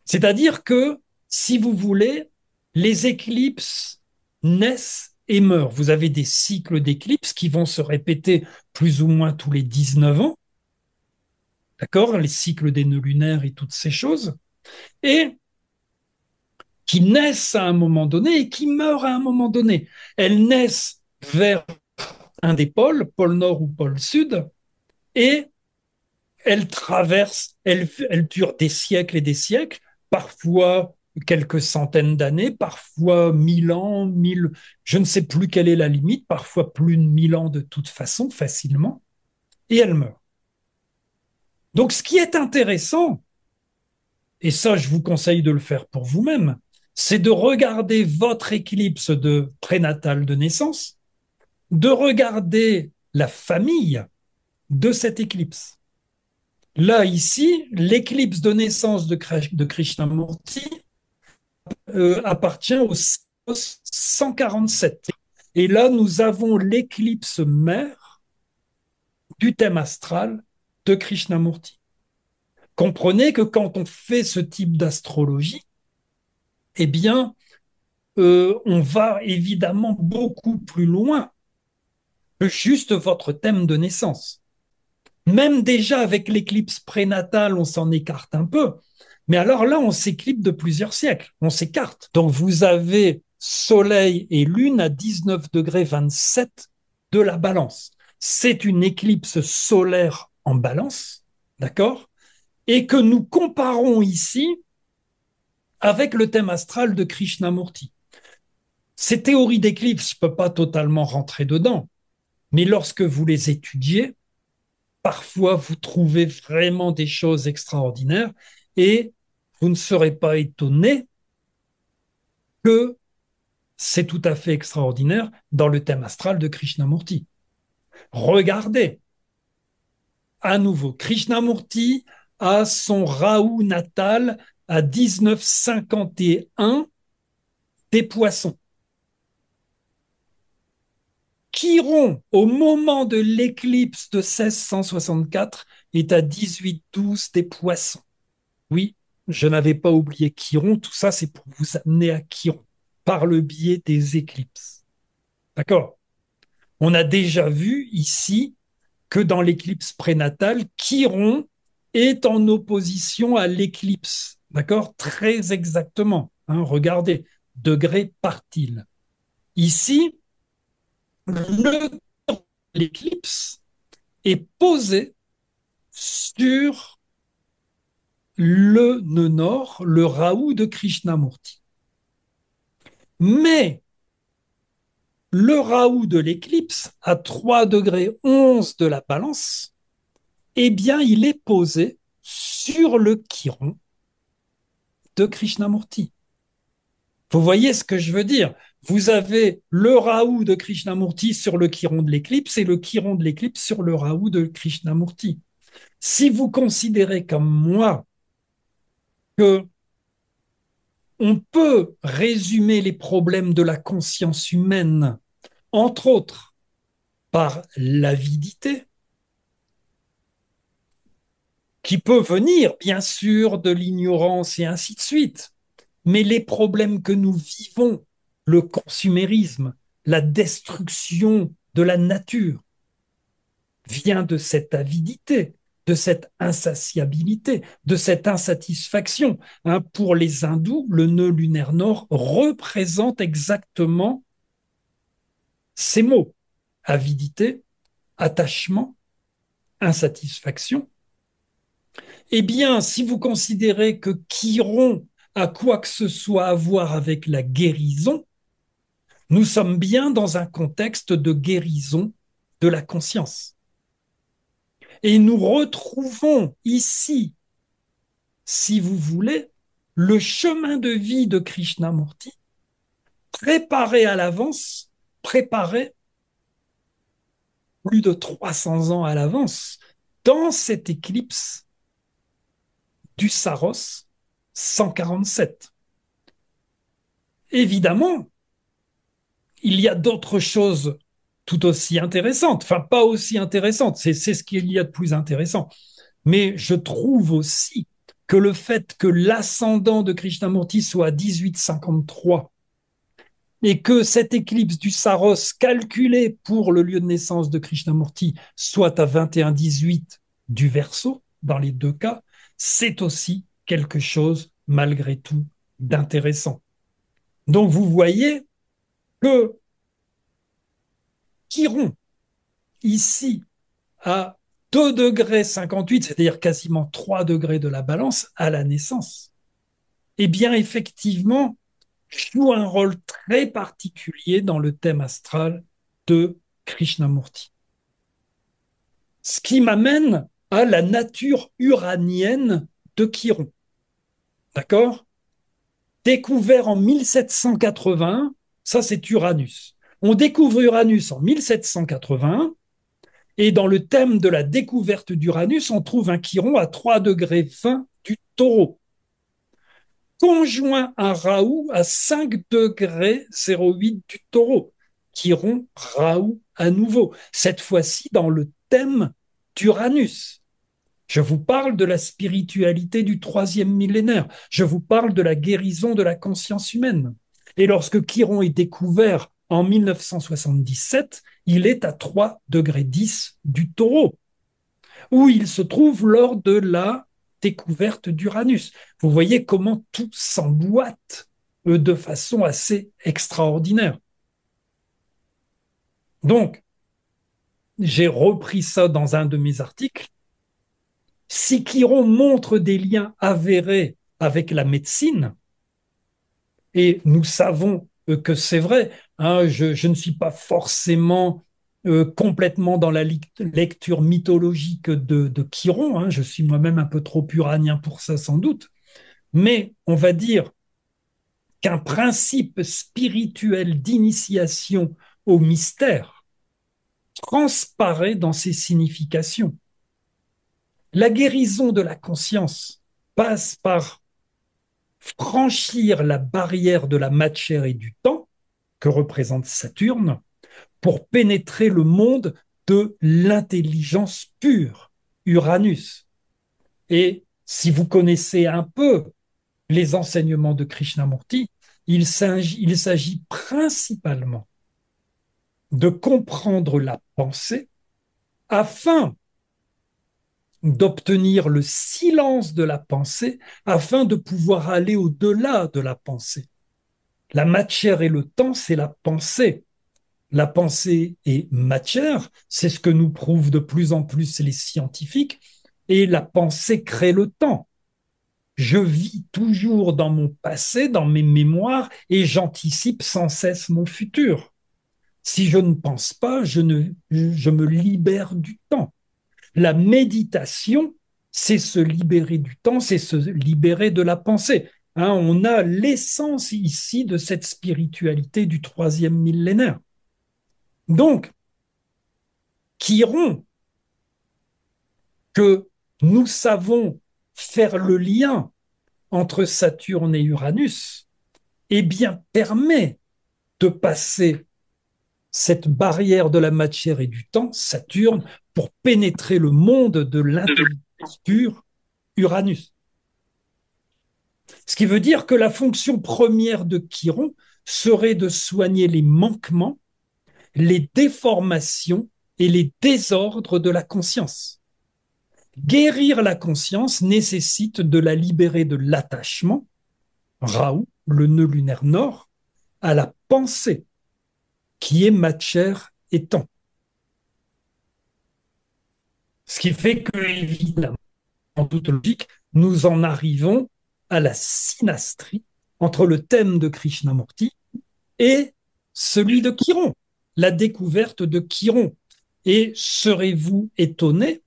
C'est-à-dire que, si vous voulez, les éclipses naissent et meurent. Vous avez des cycles d'éclipses qui vont se répéter plus ou moins tous les 19 ans, d'accord? Les cycles des nœuds lunaires et toutes ces choses, et qui naissent à un moment donné et qui meurent à un moment donné. Elles naissent vers un des pôles, pôle nord ou pôle sud, et elles durent des siècles et des siècles, parfois quelques centaines d'années, parfois 1000 ans, 1000, je ne sais plus quelle est la limite, parfois plus de 1000 ans de toute façon, facilement, et elles meurent. Donc ce qui est intéressant, et ça je vous conseille de le faire pour vous-même, c'est de regarder votre éclipse de prénatale de naissance, de regarder la famille de cette éclipse. Là, ici, l'éclipse de naissance de Krishnamurti appartient au 147. Et là, nous avons l'éclipse mère du thème astral de Krishnamurti. Comprenez que quand on fait ce type d'astrologie, eh bien, on va évidemment beaucoup plus loin que juste votre thème de naissance. Même déjà avec l'éclipse prénatale, on s'en écarte un peu. Mais alors là, on s'éclipse de plusieurs siècles. On s'écarte. Donc vous avez Soleil et Lune à 19 degrés 27 de la balance. C'est une éclipse solaire en balance, d'accord? Et que nous comparons ici avec le thème astral de Krishnamurti. Ces théories d'éclipse, je ne peux pas totalement rentrer dedans. Mais lorsque vous les étudiez, parfois vous trouvez vraiment des choses extraordinaires et vous ne serez pas étonné que c'est tout à fait extraordinaire dans le thème astral de Krishnamurti. Regardez, à nouveau, Krishnamurti a son Rahu natal à 1951 des Poissons. Chiron, au moment de l'éclipse de 1664, est à 18-12 des Poissons. Oui, je n'avais pas oublié Chiron. Tout ça, c'est pour vous amener à Chiron par le biais des éclipses. D'accord? On a déjà vu ici que dans l'éclipse prénatale, Chiron est en opposition à l'éclipse. D'accord? Très exactement. Hein, regardez, degré par-il. Ici, l'éclipse est posé sur le nœud nord, le Rahu de Krishnamurti. Mais le Rahu de l'éclipse, à 3 degrés 11 de la balance, eh bien, il est posé sur le Chiron de Krishnamurti. Vous voyez ce que je veux dire? Vous avez le Rahu de Krishnamurti sur le Chiron de l'éclipse et le Chiron de l'éclipse sur le Rahu de Krishnamurti. Si vous considérez comme moi que on peut résumer les problèmes de la conscience humaine, entre autres, par l'avidité, qui peut venir, bien sûr, de l'ignorance et ainsi de suite. Mais les problèmes que nous vivons, le consumérisme, la destruction de la nature, vient de cette avidité. de cette insatiabilité, de cette insatisfaction. Hein, pour les hindous, le nœud lunaire nord représente exactement ces mots: avidité, attachement, insatisfaction. Eh bien, si vous considérez que Chiron a quoi que ce soit à voir avec la guérison, nous sommes bien dans un contexte de guérison de la conscience. Et nous retrouvons ici, si vous voulez, le chemin de vie de Krishnamurti, préparé à l'avance, préparé plus de 300 ans à l'avance, dans cette éclipse du Saros 147. Évidemment, il y a d'autres choses tout aussi intéressantes, enfin pas aussi intéressantes, c'est ce qu'il y a de plus intéressant. Mais je trouve aussi que le fait que l'ascendant de Krishnamurti soit à 1853 et que cette éclipse du Saros calculée pour le lieu de naissance de Krishnamurti soit à 21-18 du Verseau, dans les deux cas, c'est aussi quelque chose, malgré tout, d'intéressant. Donc vous voyez que Chiron, ici, à 2 degrés 58, c'est-à-dire quasiment 3 degrés de la balance à la naissance, eh bien, effectivement, joue un rôle très particulier dans le thème astral de Krishnamurti. Ce qui m'amène à la nature uranienne de Chiron. D'accord? Découvert en 1781, ça c'est Uranus. On découvre Uranus en 1781, et dans le thème de la découverte d'Uranus, on trouve un Chiron à 3 degrés 20 du Taureau, conjoint à Raoult à 5 degrés 08 du Taureau. Chiron, Raoult à nouveau, cette fois-ci dans le thème d'Uranus. Je vous parle de la spiritualité du troisième millénaire. Je vous parle de la guérison de la conscience humaine. Et lorsque Chiron est découvert en 1977, il est à 3 degrés 10 du Taureau, où il se trouve lors de la découverte d'Uranus. Vous voyez comment tout s'emboîte de façon assez extraordinaire. Donc, j'ai repris ça dans un de mes articles. Si Chiron montre des liens avérés avec la médecine, et nous savons que c'est vrai, hein, je ne suis pas forcément complètement dans la lecture mythologique de Chiron, hein, je suis moi-même un peu trop uranien pour ça sans doute, mais on va dire qu'un principe spirituel d'initiation au mystère transparaît dans ses significations. La guérison de la conscience passe par franchir la barrière de la matière et du temps, que représente Saturne, pour pénétrer le monde de l'intelligence pure, Uranus. Et si vous connaissez un peu les enseignements de Krishnamurti, il s'agit principalement de comprendre la pensée afin d'obtenir le silence de la pensée, afin de pouvoir aller au-delà de la pensée. La matière et le temps, c'est la pensée. La pensée est matière, c'est ce que nous prouvent de plus en plus les scientifiques, et la pensée crée le temps. Je vis toujours dans mon passé, dans mes mémoires, et j'anticipe sans cesse mon futur. Si je ne pense pas, je me libère du temps. La méditation, c'est se libérer du temps, c'est se libérer de la pensée. Hein, on a l'essence ici de cette spiritualité du troisième millénaire. Donc, Chiron, que nous savons faire le lien entre Saturne et Uranus, eh bien, permet de passer cette barrière de la matière et du temps, Saturne, pour pénétrer le monde de l'intelligence pure, Uranus. Ce qui veut dire que la fonction première de Chiron serait de soigner les manquements, les déformations et les désordres de la conscience. Guérir la conscience nécessite de la libérer de l'attachement, Rahu, le nœud lunaire nord, à la pensée, qui est matière et temps. Ce qui fait que, évidemment, en toute logique, nous en arrivons à la synastrie entre le thème de Krishnamurti et celui de Chiron, la découverte de Chiron. Et serez-vous étonné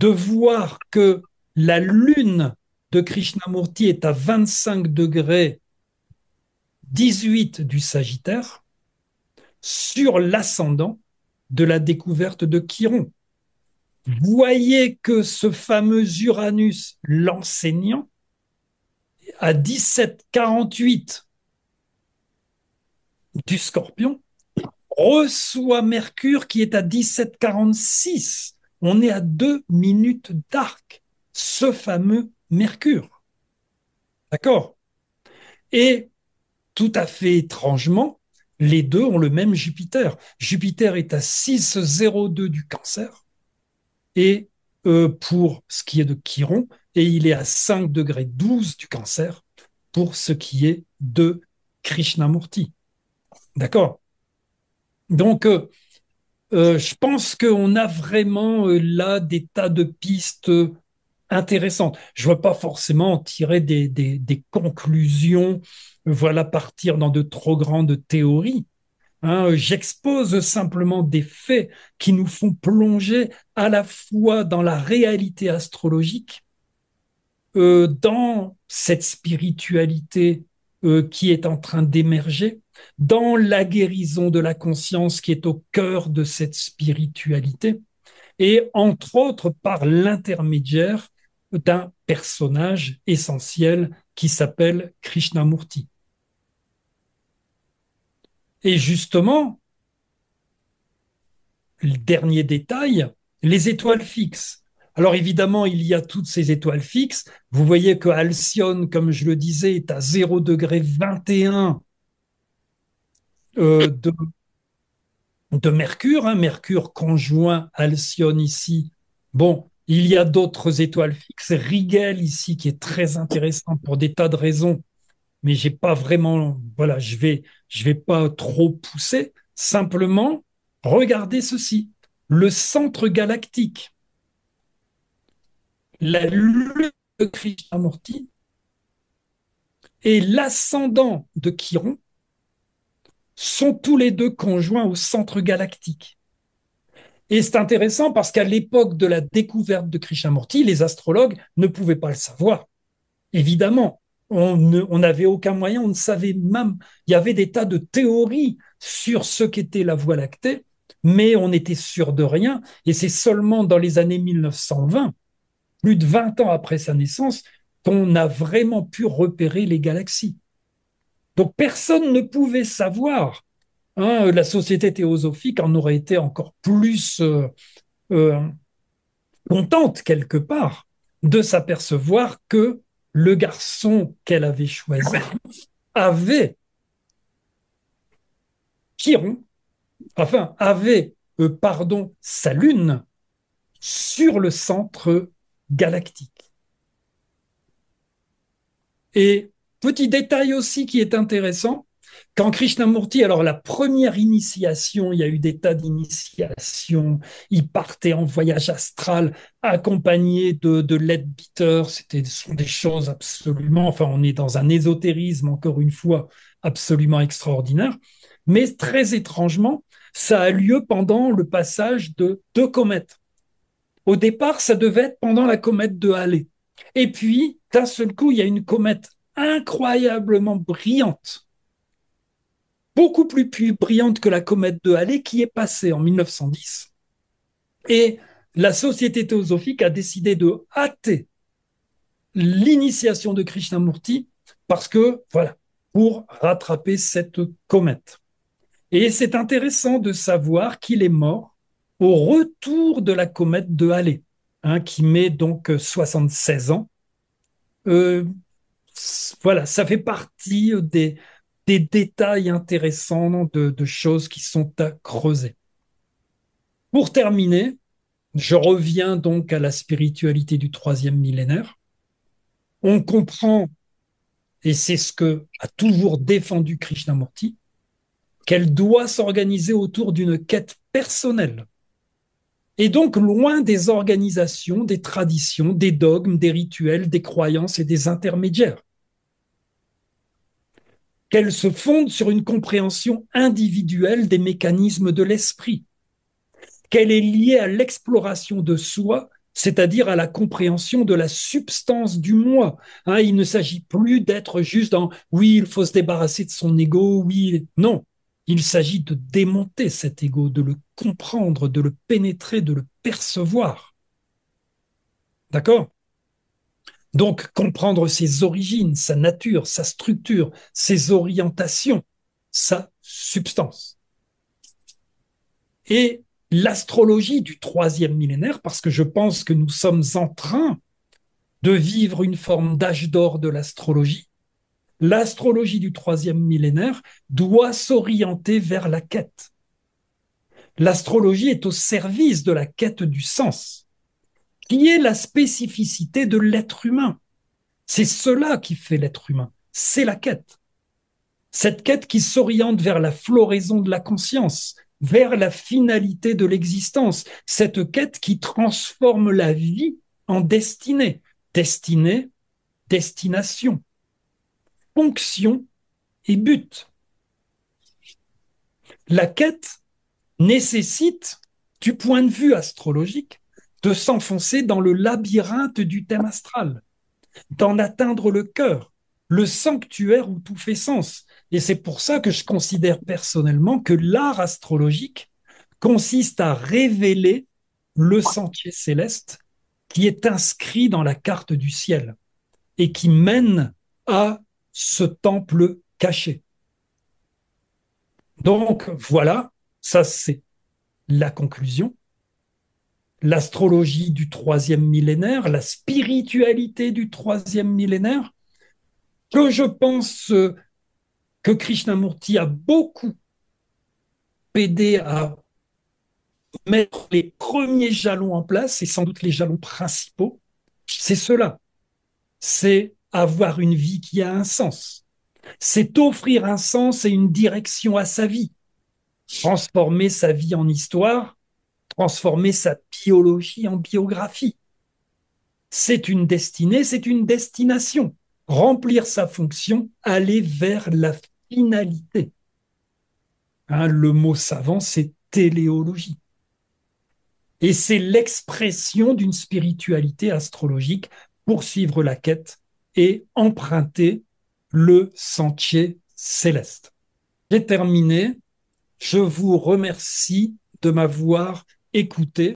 de voir que la lune de Krishnamurti est à 25 degrés 18 du Sagittaire sur l'ascendant de la découverte de Chiron. Voyez que ce fameux Uranus, l'enseignant, à 17,48 du Scorpion, reçoit Mercure qui est à 17,46. On est à 2 minutes d'arc, ce fameux Mercure. D'accord? Et tout à fait étrangement, les deux ont le même Jupiter. Jupiter est à 6,02 du Cancer et pour ce qui est de Chiron, et il est à 5 degrés 12 du Cancer pour ce qui est de Krishnamurti. D'accord? Donc, je pense qu'on a vraiment là des tas de pistes intéressantes. Je ne veux pas forcément en tirer des conclusions, voilà, partir dans de trop grandes théories. Hein. J'expose simplement des faits qui nous font plonger à la fois dans la réalité astrologique, dans cette spiritualité qui est en train d'émerger, dans la guérison de la conscience qui est au cœur de cette spiritualité, et entre autres par l'intermédiaire d'un personnage essentiel qui s'appelle Krishnamurti. Et justement, le dernier détail, les étoiles fixes. Alors évidemment, il y a toutes ces étoiles fixes. Vous voyez que Alcyone, comme je le disais, est à 0 degré 21 de Mercure, hein, Mercure conjoint Alcyone ici. Bon, il y a d'autres étoiles fixes, Rigel ici qui est très intéressant pour des tas de raisons, mais j'ai pas vraiment, voilà, je vais pas trop pousser. Simplement, regardez ceci, le centre galactique, la lune de Krishnamurti et l'ascendant de Chiron sont tous les deux conjoints au centre galactique. Et c'est intéressant parce qu'à l'époque de la découverte de Krishnamurti, les astrologues ne pouvaient pas le savoir. Évidemment, on n'avait aucun moyen, on ne savait même, il y avait des tas de théories sur ce qu'était la Voie lactée, mais on n'était sûr de rien. Et c'est seulement dans les années 1920, plus de 20 ans après sa naissance, qu'on a vraiment pu repérer les galaxies. Donc personne ne pouvait savoir. Hein, la société théosophique en aurait été encore plus euh, contente quelque part de s'apercevoir que le garçon qu'elle avait choisi avait Chiron, enfin avait, pardon, sa lune sur le centre galactique. Et petit détail aussi qui est intéressant, quand Krishnamurti, alors la première initiation, il y a eu des tas d'initiations, il partait en voyage astral accompagné de leadbeaters, ce sont des choses absolument, enfin on est dans un ésotérisme encore une fois absolument extraordinaire, mais très étrangement, ça a lieu pendant le passage de deux comètes. Au départ, ça devait être pendant la comète de Halley. Et puis, d'un seul coup, il y a une comète incroyablement brillante, beaucoup plus brillante que la comète de Halley, qui est passée en 1910. Et la Société théosophique a décidé de hâter l'initiation de Krishnamurti parce que, voilà, pour rattraper cette comète. Et c'est intéressant de savoir qu'il est mort au retour de la comète de Halley, hein, qui met donc 76 ans. Euh, voilà, ça fait partie des détails intéressants de choses qui sont à creuser. Pour terminer, Je reviens donc à la spiritualité du troisième millénaire. On comprend, et c'est ce que a toujours défendu Krishnamurti, qu'elle doit s'organiser autour d'une quête personnelle. Et donc loin des organisations, des traditions, des dogmes, des rituels, des croyances et des intermédiaires. Qu'elle se fonde sur une compréhension individuelle des mécanismes de l'esprit, qu'elle est liée à l'exploration de soi, c'est-à-dire à la compréhension de la substance du moi. Hein, il ne s'agit plus d'être juste dans oui, il faut se débarrasser de son ego, oui, non. Il s'agit de démonter cet ego, de le comprendre, de le pénétrer, de le percevoir. D'accord? Donc, comprendre ses origines, sa nature, sa structure, ses orientations, sa substance. Et l'astrologie du troisième millénaire, parce que je pense que nous sommes en train de vivre une forme d'âge d'or de l'astrologie, l'astrologie du troisième millénaire doit s'orienter vers la quête. L'astrologie est au service de la quête du sens, qui est la spécificité de l'être humain. C'est cela qui fait l'être humain, c'est la quête. Cette quête qui s'oriente vers la floraison de la conscience, vers la finalité de l'existence, cette quête qui transforme la vie en destinée, destinée, destination, fonction et but. La quête nécessite, du point de vue astrologique, de s'enfoncer dans le labyrinthe du thème astral, d'en atteindre le cœur, le sanctuaire où tout fait sens. Et c'est pour ça que je considère personnellement que l'art astrologique consiste à révéler le sentier céleste qui est inscrit dans la carte du ciel et qui mène à ce temple caché. Donc voilà, ça c'est la conclusion. L'astrologie du troisième millénaire, la spiritualité du troisième millénaire, que je pense que Krishnamurti a beaucoup aidé à mettre les premiers jalons en place, et sans doute les jalons principaux, c'est cela. C'est avoir une vie qui a un sens. C'est offrir un sens et une direction à sa vie. Transformer sa vie en histoire, transformer sa biologie en biographie. C'est une destinée, c'est une destination. Remplir sa fonction, aller vers la finalité. Hein, le mot savant, c'est téléologie. Et c'est l'expression d'une spiritualité astrologique, poursuivre la quête et emprunter le sentier céleste. J'ai terminé. Je vous remercie de m'avoir écouté.